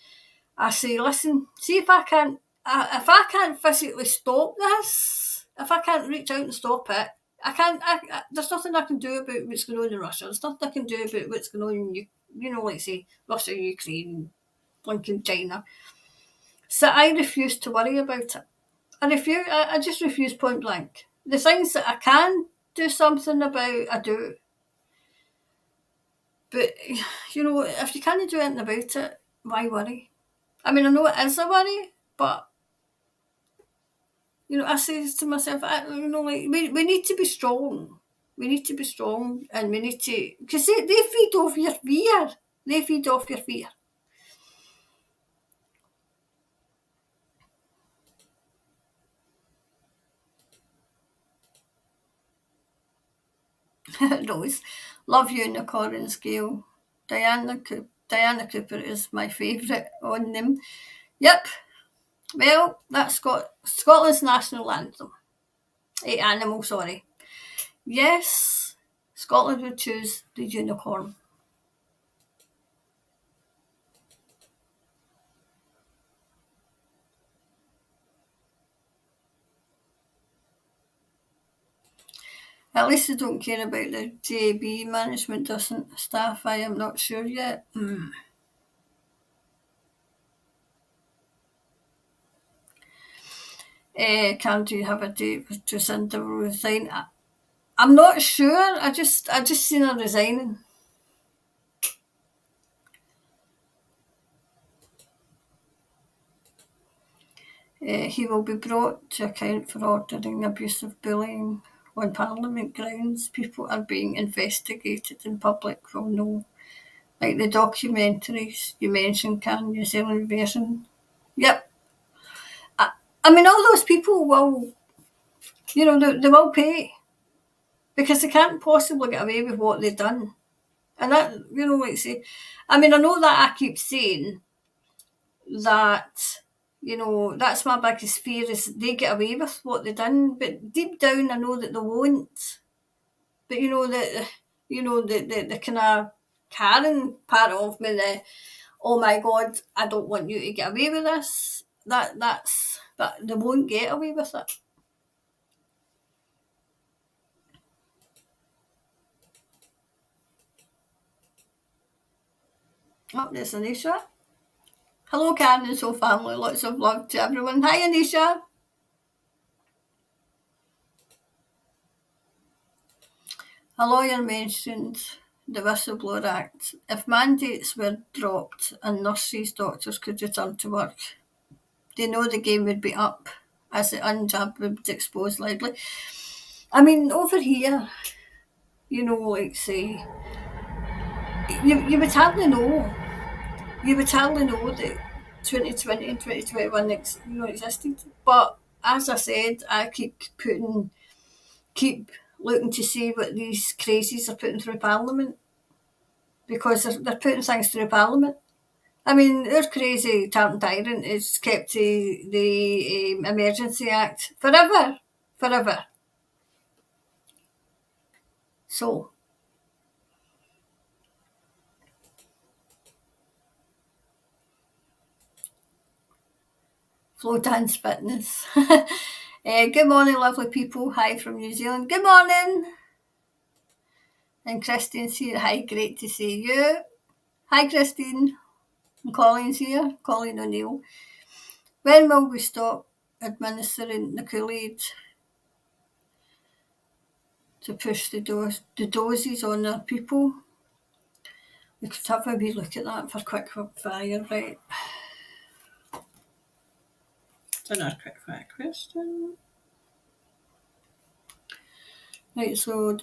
I say, listen, see if if I can't physically stop this, if I can't reach out and stop it, I can't. There's nothing I can do about what's going on in Russia. There's nothing I can do about what's going on in like say Russia, Ukraine, blinking China. So I refuse to worry about it. I just refuse point blank. The things that I can do something about, I do. But, if you can't do anything about it, why worry? I mean, I know it is a worry, but, I say to myself, we need to be strong. We need to be strong, and we need to, because they feed off your fear. They feed off your fear. Rose, love Unicorn Scale. Diana Cooper is my favourite on them. Yep. Well, that's Scotland's national anthem. Animal, sorry. Yes, Scotland would choose the unicorn. At least they don't care about the JB management doesn't staff. I am not sure yet. Can you have a date with Jacinda will resign? I'm not sure. I just seen her resigning. He will be brought to account for ordering abusive bullying on Parliament grounds. People are being investigated in public will know. Like the documentaries you mentioned, New Zealand version. Yep. I mean, all those people will, they will pay because they can't possibly get away with what they've done. And that, like say, I mean, I know that I keep saying that, that's my biggest fear is they get away with what they've done, but deep down I know that they won't. But the kind of Karen part of me, oh my God, I don't want you to get away with this. But they won't get away with it. Oh, there's Anisha. Hello, Karen and Soul family. Lots of love to everyone. Hi, Anisha. A lawyer mentioned the Whistleblower Act. If mandates were dropped and nurses, doctors could return to work, they know the game would be up as the unjab would expose loudly. I mean, over here, like say, you would hardly know. You would hardly know that 2020 and 2021 existed. But as I said, I keep looking to see what these crazies are putting through Parliament because they're putting things through Parliament. I mean, their crazy Tartan Tyrant has kept the Emergency Act forever. So, flow dance fitness. Good morning, lovely people. Hi from New Zealand. Good morning. And Christine's here. Hi, great to see you. Hi, Christine. And Colleen's here. Colleen O'Neill. When will we stop administering the Kool-Aid to push the doses on our people? We could have a wee look at that for quick fire, right? Another quick fire question. Right, so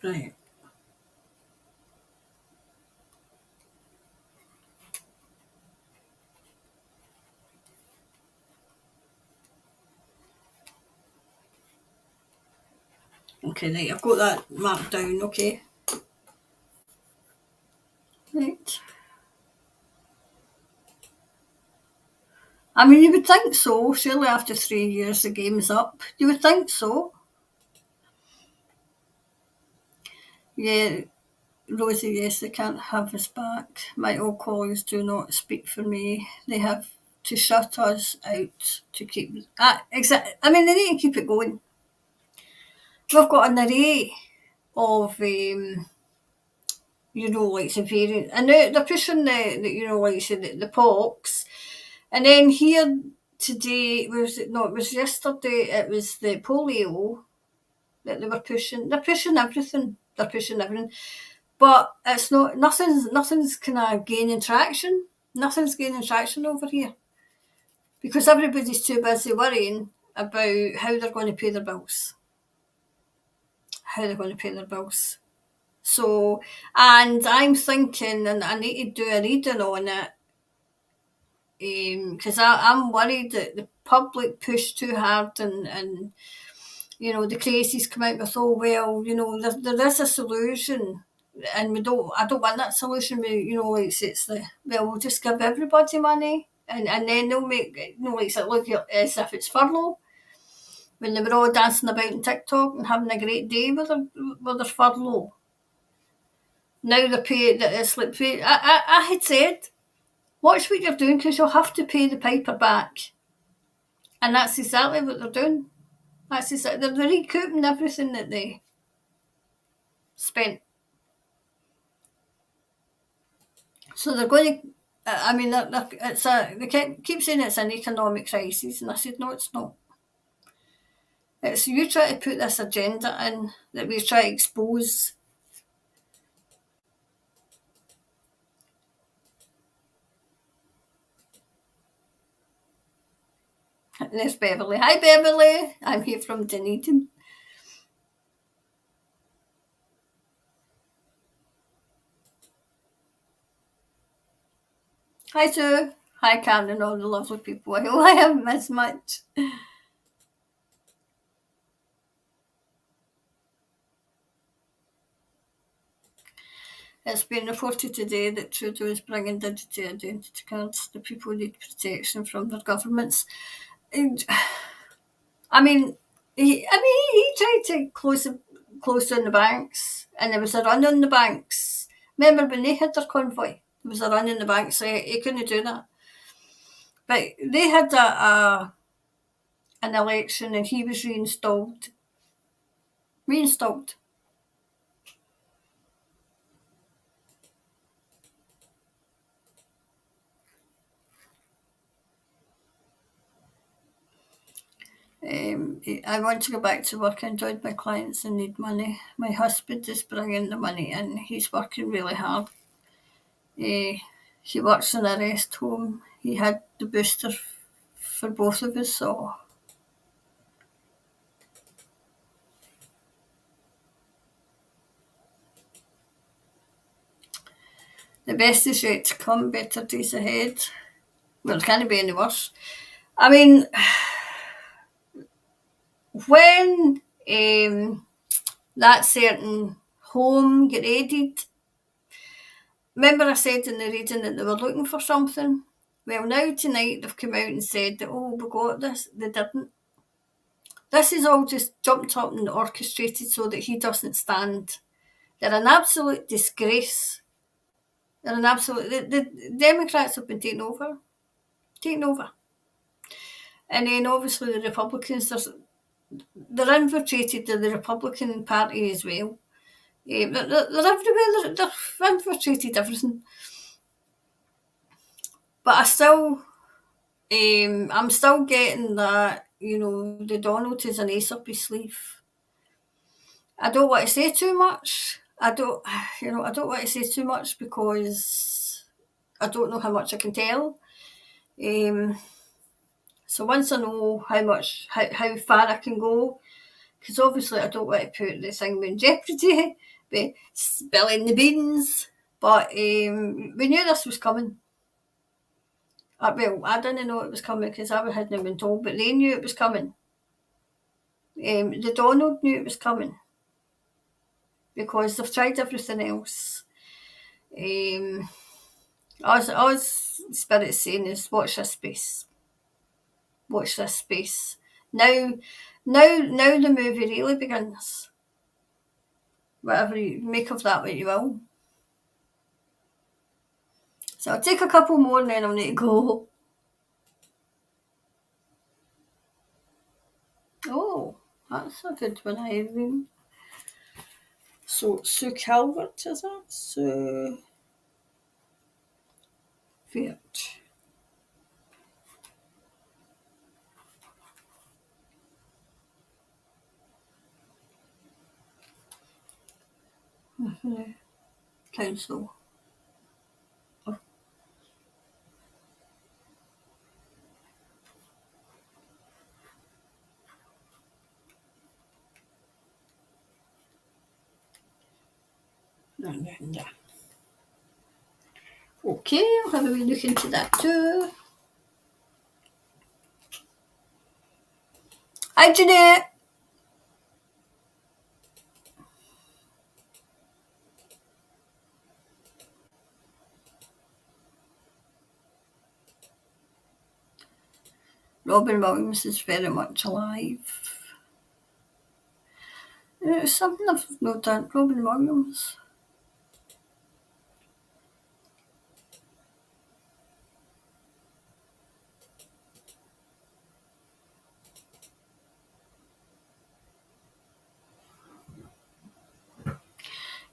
right. Okay, right, I've got that marked down, okay. Right. I mean, you would think so. Surely after 3 years the game's up. You would think so. Yeah, Rosie, yes, they can't have us back. My old colleagues do not speak for me. They have to shut us out to keep... I mean, they need to keep it going. We've got an array of, like the variant. And they're pushing like you said, the pox. And then here today it was yesterday. It was the polio that they were pushing. They're pushing everything. They're pushing everything, but it's not. Nothing's kind of gaining traction. Nothing's gaining traction over here because everybody's too busy worrying about how they're going to pay their bills. How they're going to pay their bills. So, and I'm thinking, and I need to do a reading on it, because I'm worried that the public push too hard, and the crazies come out with, oh well, there is a solution, and I don't want that solution. It's the, well, we'll just give everybody money, and then they'll make it's like look as if it's furlough when they were all dancing about on TikTok and having a great day with their furlough. Now they're paying. It's like I had said, watch what you're doing because you'll have to pay the piper back, and that's exactly what they're doing. That's exactly they're recouping everything that they spent. So they're going to. I mean, they keep saying it's an economic crisis, and I said no, it's not. It's you try to put this agenda in that we try to expose. And there's Beverly. Hi, Beverly. I'm here from Dunedin. Hi, Sue. Hi, Karen, all the lovely people. I hope I haven't missed much. It's been reported today that Trudeau is bringing digital identity cards. The people need protection from their governments. And, he tried to close down the banks, and there was a run on the banks. Remember when they had their convoy? There was a run in the banks, so he couldn't do that. But they had an election, and he was reinstalled. Reinstalled. I want to go back to work. I enjoyed my clients and need money. My husband is bringing the money in. He's working really hard. He works in a rest home. He had the booster for both of us, so the best is yet to come. Better days ahead. Well, it can't be any worse. I mean, when that certain home get raided, remember I said in the reading that they were looking for something? Well, now tonight they've come out and said that, oh, we got this. They didn't. This is all just jumped up and orchestrated so that he doesn't stand. They're an absolute disgrace. They're an absolute. The Democrats have been taken over. Taken over. And then obviously the Republicans, they're infiltrated to the Republican Party as well. They're everywhere. They're infiltrated everything. But I'm still getting that, the Donald is an ace up his sleeve. I don't want to say too much. I don't want to say too much because I don't know how much I can tell. So once I know how far I can go, because obviously I don't want to put the thing in jeopardy by spilling the beans. But we knew this was coming. Well, I didn't know it was coming because I hadn't been told, but they knew it was coming. The Donald knew it was coming because they've tried everything else. All Spirit's saying is watch this space. Watch this space. Now the movie really begins. Whatever you make of that what you will. So I'll take a couple more and then I'll need to go. Oh, that's a good one, Irene. So Sue Calvert, is that? Sue Viert. Council. Okay, I'll have a wee look into that too. Hi, Jeanette. Robin Williams is very much alive. It's something I've not done. Robin Williams.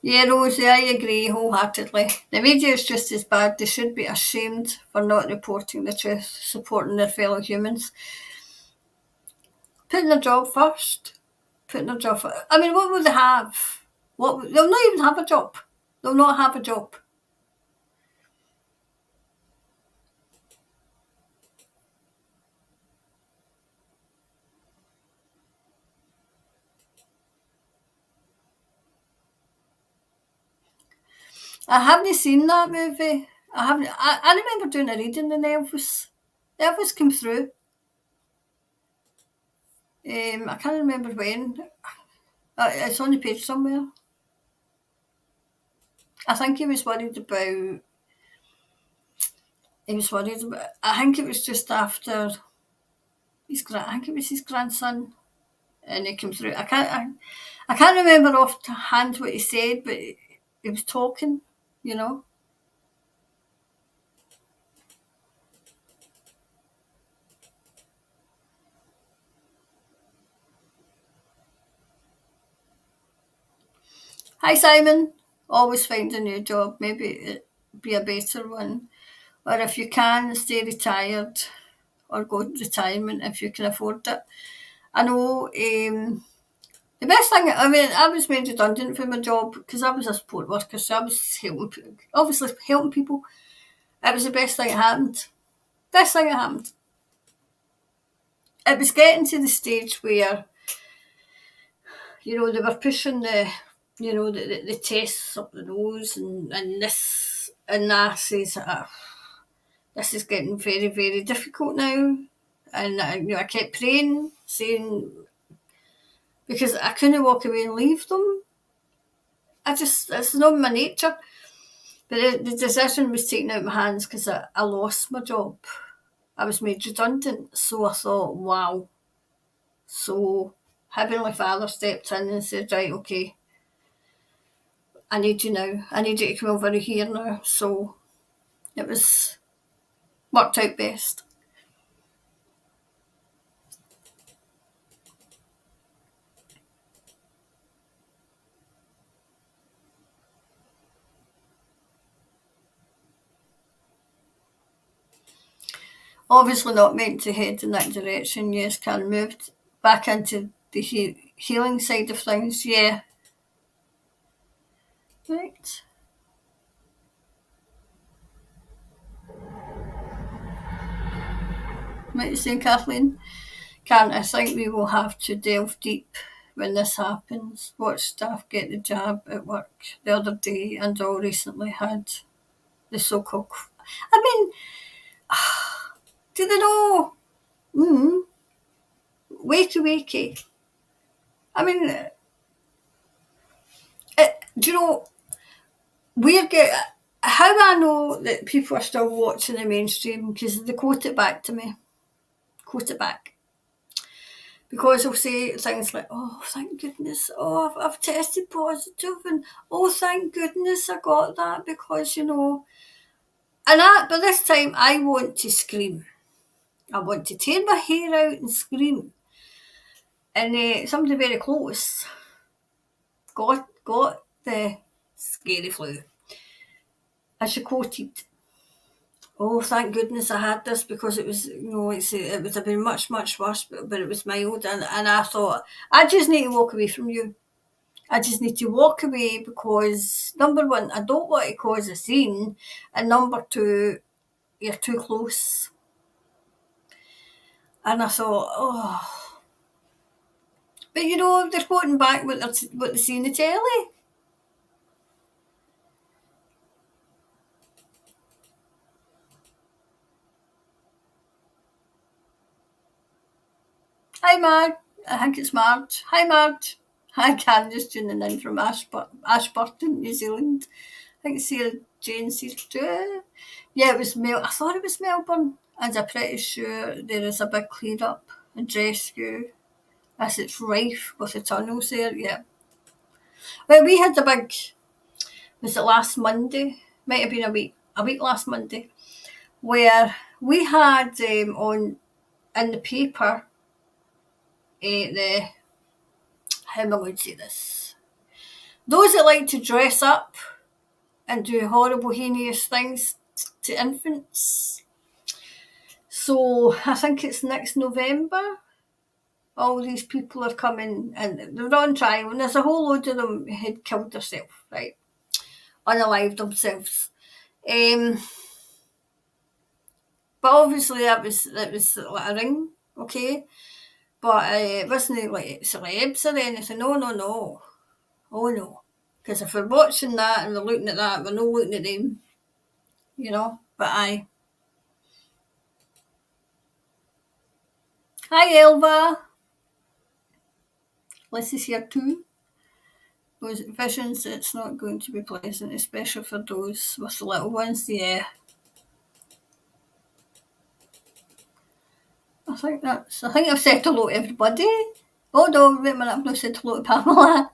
Yeah, Rosie, I agree wholeheartedly. The media is just as bad. They should be ashamed for not reporting the truth, supporting their fellow humans. Putting their job first. Putting their job first. I mean, what would they have? They'll not even have a job. They'll not have a job. I haven't seen that movie. I haven't. I remember doing a reading in Elvis. Elvis came through. I can't remember when. It's on the page somewhere. I think he was worried about. He was worried about. I think it was just after I think it was his grandson, and he came through. I can't remember offhand what he said, but he was talking. You know. Hi Simon. Always find a new job. Maybe it be a better one. Or if you can, stay retired or go to retirement if you can afford it. I know the best thing, I mean, I was made redundant from my job because I was a support worker, so I was obviously helping people. It was the best thing that happened. Best thing that happened. It was getting to the stage where, they were pushing the tests up the nose and this and that says, this is getting very, very difficult now. And I kept praying, saying, because I couldn't walk away and leave them. It's not my nature. But the decision was taken out of my hands because I lost my job. I was made redundant. So I thought, wow. So Heavenly Father stepped in and said, right, okay, I need you now. I need you to come over here now. So it was worked out best. Obviously not meant to head in that direction. Yes, Karen moved back into the healing side of things. Yeah. Right. What you saying, Kathleen? Karen, I think we will have to delve deep when this happens. Watch staff get the jab at work the other day and all recently had the so-called. I mean, do they know? Wakey wakey. I mean, do you know, we're getting. How I know that people are still watching the mainstream because they quote it back to me. Quote it back. Because they'll say things like, oh, thank goodness, oh, I've tested positive, and oh, thank goodness I got that because, but this time I want to scream. I want to tear my hair out and scream. And somebody very close got the scary flu. And she quoted, oh, thank goodness I had this because it was, it would have been much, much worse, but it was mild. And I thought, I just need to walk away from you. I just need to walk away because, number one, I don't want to cause a scene, and number two, you're too close. And I thought, oh. But you know, they're quoting back what they see in the telly. Hi, Marg. I think it's Marge. Hi, Marge. Hi, Candice tuning in from Ashburton, New Zealand. I think Sarah Jane says too. Yeah, it was I thought it was Melbourne, and I'm pretty sure there is a big clear up and rescue as it's rife with the tunnels there. Yeah. Well, we had a big. Was it last Monday? Might have been a week last Monday, where we had on in the paper. The how am I going to say this? Those that like to dress up and do horrible, heinous things to infants. So I think it's next November. All these people are coming and they're on trial, and there's a whole load of them had killed themselves, right? Unalived themselves. But obviously that was like a ring, okay? But it wasn't like celebs or anything. No. Oh no. Because if we're watching that and we're looking at that, we're not looking at them, you know? But aye. Hi Elva. Liz is here too. Those visions, it's not going to be pleasant, especially for those with the little ones. Yeah. I think I've said hello to everybody. Oh no, wait a minute, I've not said hello to Pamela.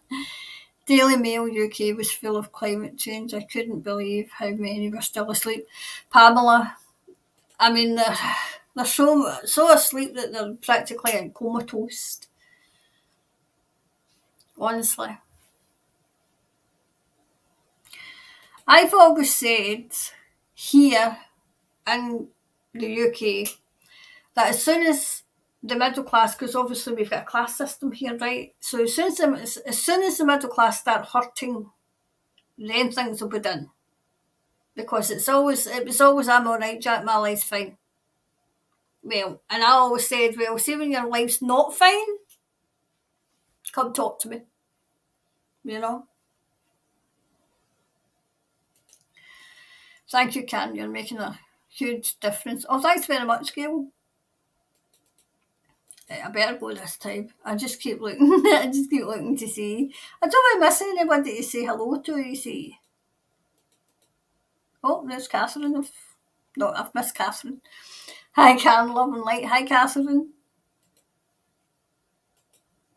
Daily Mail UK was full of climate change. I couldn't believe how many were still asleep. Pamela, I mean, they're so asleep that they're practically comatose. Honestly. I've always said here in the UK that as soon as the middle class, because obviously we've got a class system here, right? So as soon as the middle class start hurting, then things will be done. Because it was always I'm all right, Jack, my life's fine. Well, and I always said, well, see when your life's not fine, come talk to me. You know. Thank you, Karen. You're making a huge difference. Oh, thanks very much, Gail. I better go this time. I just keep looking. I just keep looking to see. I don't want to miss anybody to say hello to, you see. Oh, there's Catherine. I've missed Catherine. Hi, Karen, love and light. Hi, Catherine.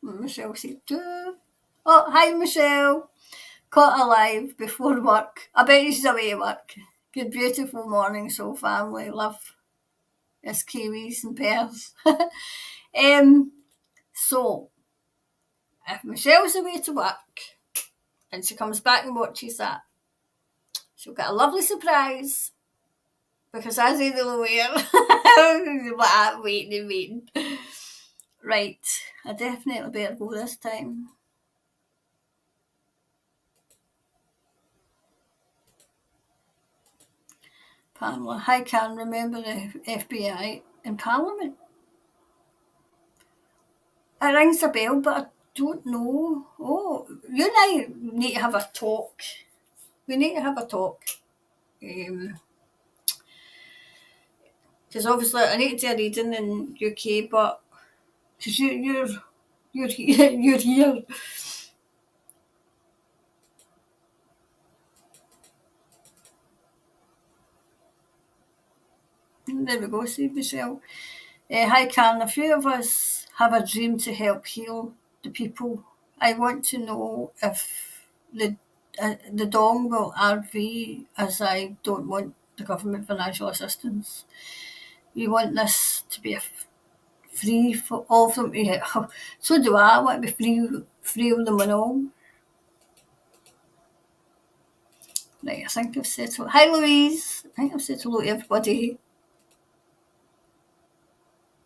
Michelle said too. Oh, hi, Michelle. Caught alive before work. I bet she's away at work. Good, beautiful morning, so family. Love us Kiwis and Perths. So, if Michelle's away to work and she comes back and watches that, she'll get a lovely surprise because as they're aware, I'm waiting. Right, I definitely better go this time. Pamela, I can remember the FBI in Parliament. It rings a bell, but I don't know. Oh, you and I need to have a talk. We need to have a talk. Because obviously I need to do a reading in UK, but because you're here, you're here. There we go, see Michelle. Hi Karen, a few of us have a dream to help heal the people. I want to know if the dong will RV, as I don't want the government financial assistance. We want this to be free for all of them. Yeah. So do I want to be free of them and all. Right, I think I've said hello. Hi Louise. I think I've said hello to everybody.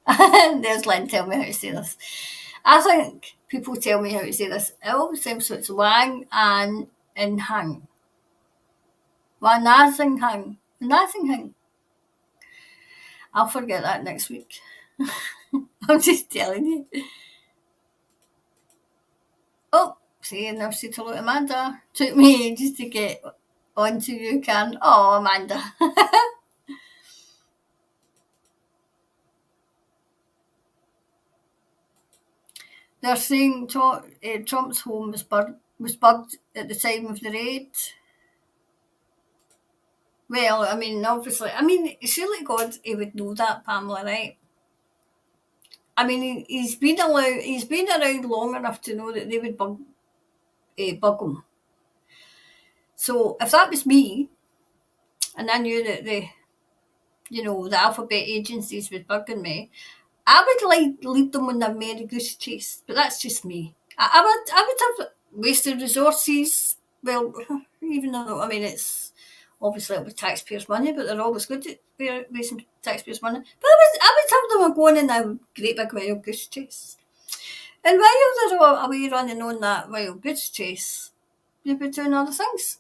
There's Lynn, tell me how to say this. I think people tell me how to say this. It always seems so it's Wang and Hang. Hang. Hang. I'll forget that next week. I'm just telling you. Oh, see, and I've said hello to Amanda. Took me ages to get onto you, Karen. Oh, Amanda. They're saying Trump's home was bugged at the time of the raid. Well, I mean, obviously, surely God, he would know that, Pamela, right? I mean, he's been around long enough to know that they would bug him. So if that was me, and I knew that the alphabet agencies were bugging me, I would like lead them on a merry goose chase. But that's just me. I would have wasted resources. Well, even though it's obviously it'll be taxpayers' money, but they're always good at wasting taxpayers' money. But I would have them going in a great big wild goose chase. And while they're away running on that wild goose chase, you'd be doing other things.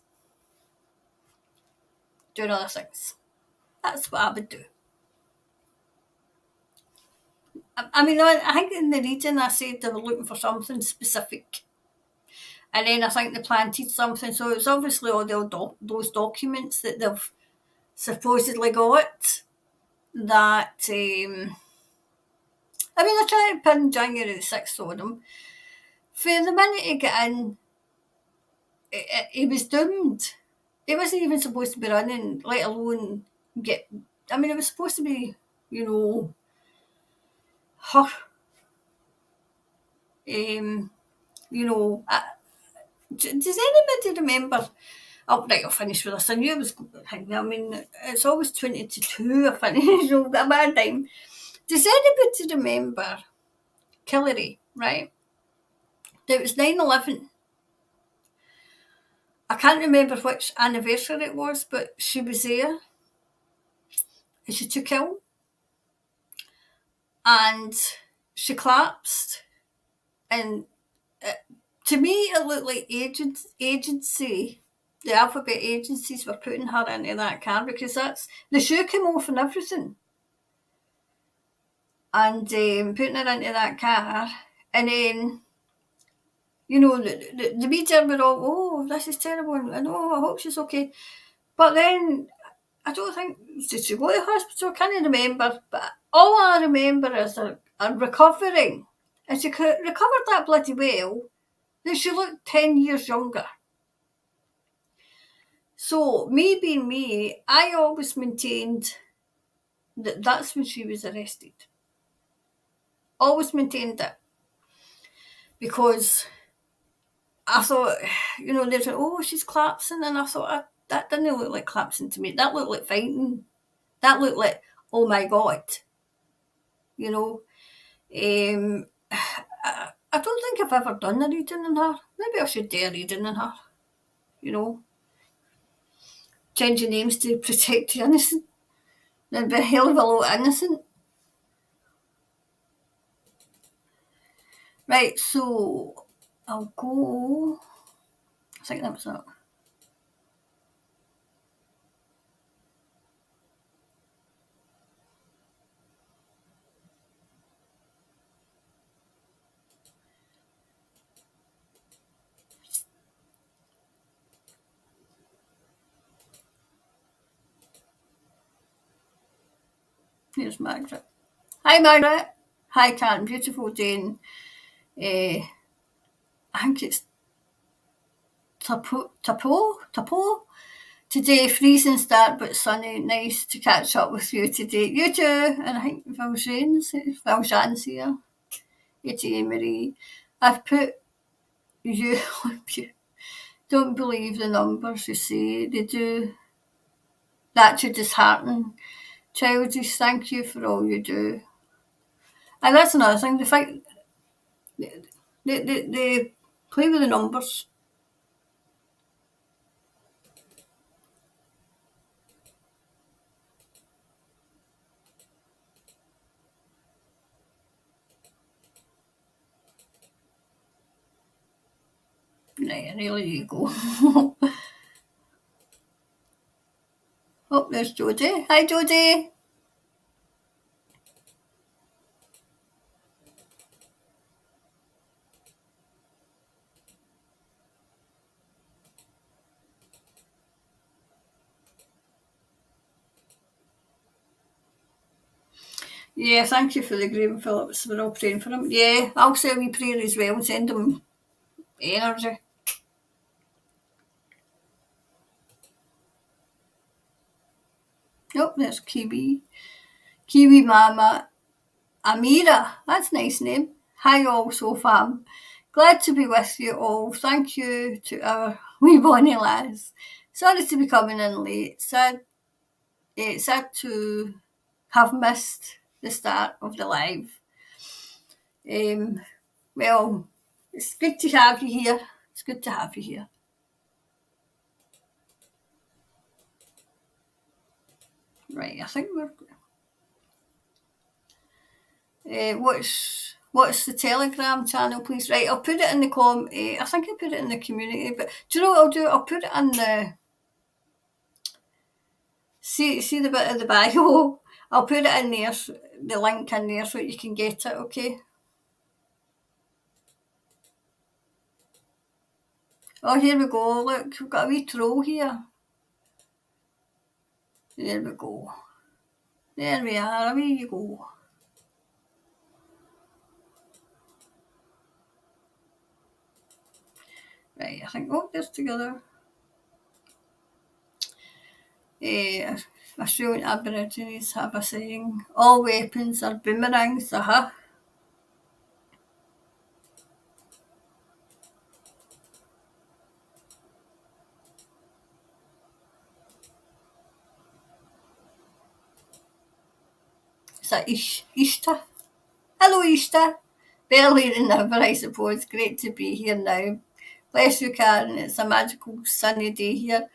Doing other things. That's what I would do. I think in the reading I said they were looking for something specific. And then I think they planted something. So it's obviously all those documents that they've supposedly got that. I tried to pin January the 6th on him. For the minute he got in, he was doomed. He wasn't even supposed to be running, let alone get. It was supposed to be, her. Does anybody remember? Oh, right, I'll finish with this. I knew it was. It's always 20 to 2. I finish a bad time. Does anybody remember Hillary, right? It was 9/11. I can't remember which anniversary it was, but she was there. And she took ill. And she collapsed. And to me, it looked like agency. The alphabet agencies were putting her into that car because the shoe came off and everything. And putting her into that car. And then, the media were all, oh, this is terrible. And I hope she's okay. But then, I don't think, did she go to hospital? I can't remember. But all I remember is her recovering. And she recovered that bloody well. Then she looked 10 years younger. So, me being me, I always maintained that that's when she was arrested. Always maintained it. Because I thought, there's she's collapsing. And I thought, that didn't look like collapsing to me. That looked like fighting. That looked like, oh my God. I don't think I've ever done a reading on her. Maybe I should do a reading on her. Changing names to protect the innocent. There'd be a hell of a lot innocent. Right, so I'll go. I think that was it. Here's Margaret. Hi, Margaret. Hi, Karen. Beautiful day in, I think it's Tapo. Today, freezing start but sunny. Nice to catch up with you today. You too. And I think Valjean's here. Katie Marie. I've put you on mute. Don't believe the numbers you say. They do. That should dishearten. Childish, thank you for all you do. And that's another thing. They play with the numbers. Right, really you go. Oh, there's Jodie. Hi, Jodie. Yeah, thank you for the Graham Phillips. We're all praying for him. Yeah, I'll say a wee prayer as well and send him energy. Oh, there's Kiwi. Kiwi Mama Amira. That's a nice name. Hi all, so fam. Glad to be with you all. Thank you to our wee Bonnie lads. Sorry to be coming in late. Sad to have missed the start of the live. Well, it's good to have you here. It's good to have you here. Right, I think we're. What's the Telegram channel, please? Right, I'll put it in the I think I put it in the community, but do you know what I'll do? I'll put it in the. See the bit of the bio. I'll put it in there, the link in there, so you can get it. Okay. Oh, here we go. Look, we've got a wee troll here. There we go. There we are. Away you go. Right, I think this together. Australian Aborigines have a saying: "All weapons are boomerangs." Is that Easter? Hello, Easter. Barely than ever, I suppose. Great to be here now. Bless you, Karen. It's a magical sunny day here.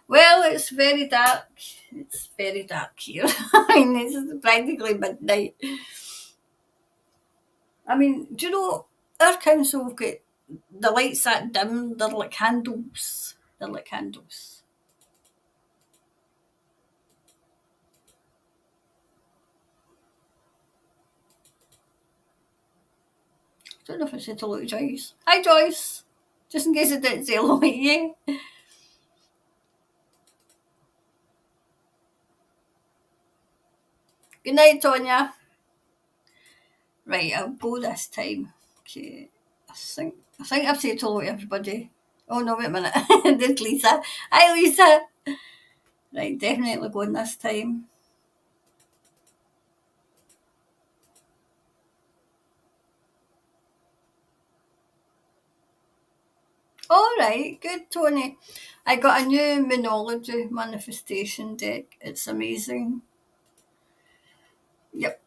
Well, it's very dark. It's very dark here. I mean, it's practically midnight. I mean, do you know, our council have got the lights that dim, they're like candles. They're like candles. I don't know if I said hello to Joyce. Hi, Joyce. Just in case I didn't say hello to you. Good night, Tonya. Right, I'll go this time. Okay, I think I've said hello to everybody. Oh no, wait a minute. There's Lisa. Hi, Lisa. Right, definitely going this time. All right, good, Tony. I got a new Monology manifestation deck. It's amazing. Yep.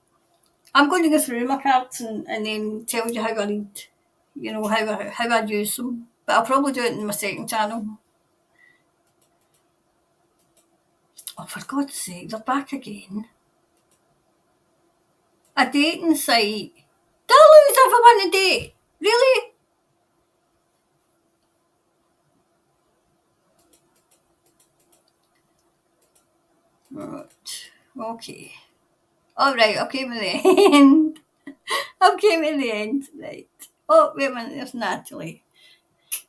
I'm going to go through my cards and then tell you how I read, how I use them. But I'll probably do it in my second channel. Oh, for God's sake, they're back again. A dating site. Did I lose if I want a date? Really? Right. Okay. Alright, okay with the end. Okay with the end. Right. Oh, wait a minute, there's Natalie.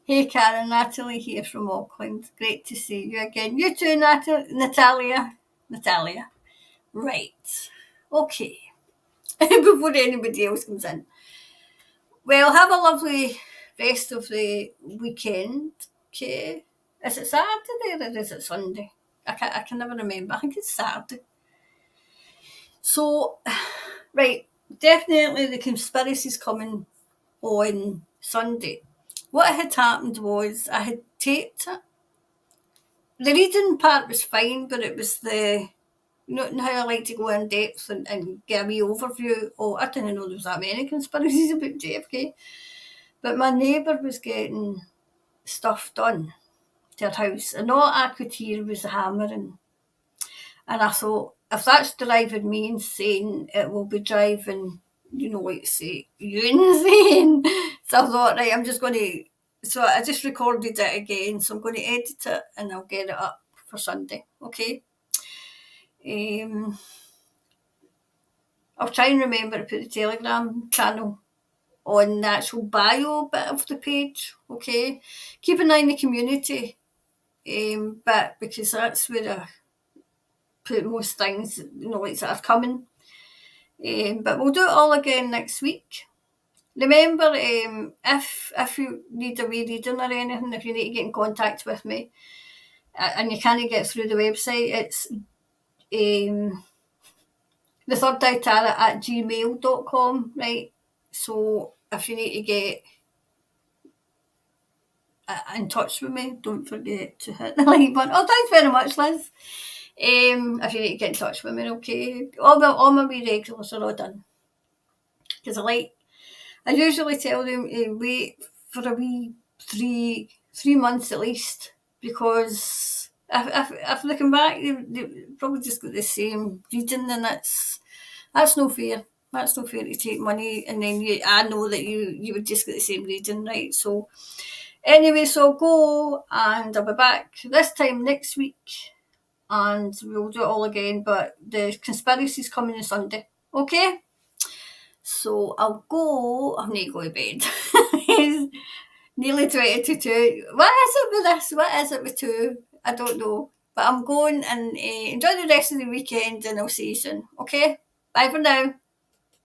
Hey Karen, Natalie here from Auckland. Great to see you again. You too, Natalia. Natalia. Right. Okay. Before anybody else comes in. Well, have a lovely rest of the weekend. Okay. Is it Saturday or is it Sunday? I can never remember. I think it's Saturday. So, right, definitely the conspiracy's coming on Sunday. What had happened was I had taped it. The reading part was fine, but it was how I like to go in depth and give a wee overview. Oh, I didn't know there was that many conspiracies about JFK. But my neighbour was getting stuff done to her house, and all I could hear was the hammering. And I thought, if that's driving me insane, it will be driving, like say, you insane. So I thought, right, I'm just going to So I just recorded it again, so I'm going to edit it and I'll get it up for Sunday, okay? I'll try and remember to put the Telegram channel on the actual bio bit of the page, okay? Keep an eye on the community bit, because that's where I put most things, like that are coming. But we'll do it all again next week. Remember, if you need a wee reading or anything, if you need to get in contact with me and you can't get through the website, it's the third eye tarot at gmail.com, right? So if you need to get in touch with me, don't forget to hit the like button. Oh, thanks very much, Liz. If you need to get in touch with me, okay? All my wee regulars are all done. Because I usually tell them to wait for a wee three months at least, because if they come back, they probably just got the same reading, and that's no fair. That's no fair to take money and then I know that you would just get the same reading, right? So anyway, so I'll go and I'll be back this time next week and we'll do it all again. But the conspiracy's coming on Sunday, okay? So I'll go. I need to go to bed. It's nearly 20 to 2. What is it with this? What is it with 2? I don't know. But I'm going, and enjoy the rest of the weekend, and I'll see you soon. Okay? Bye for now.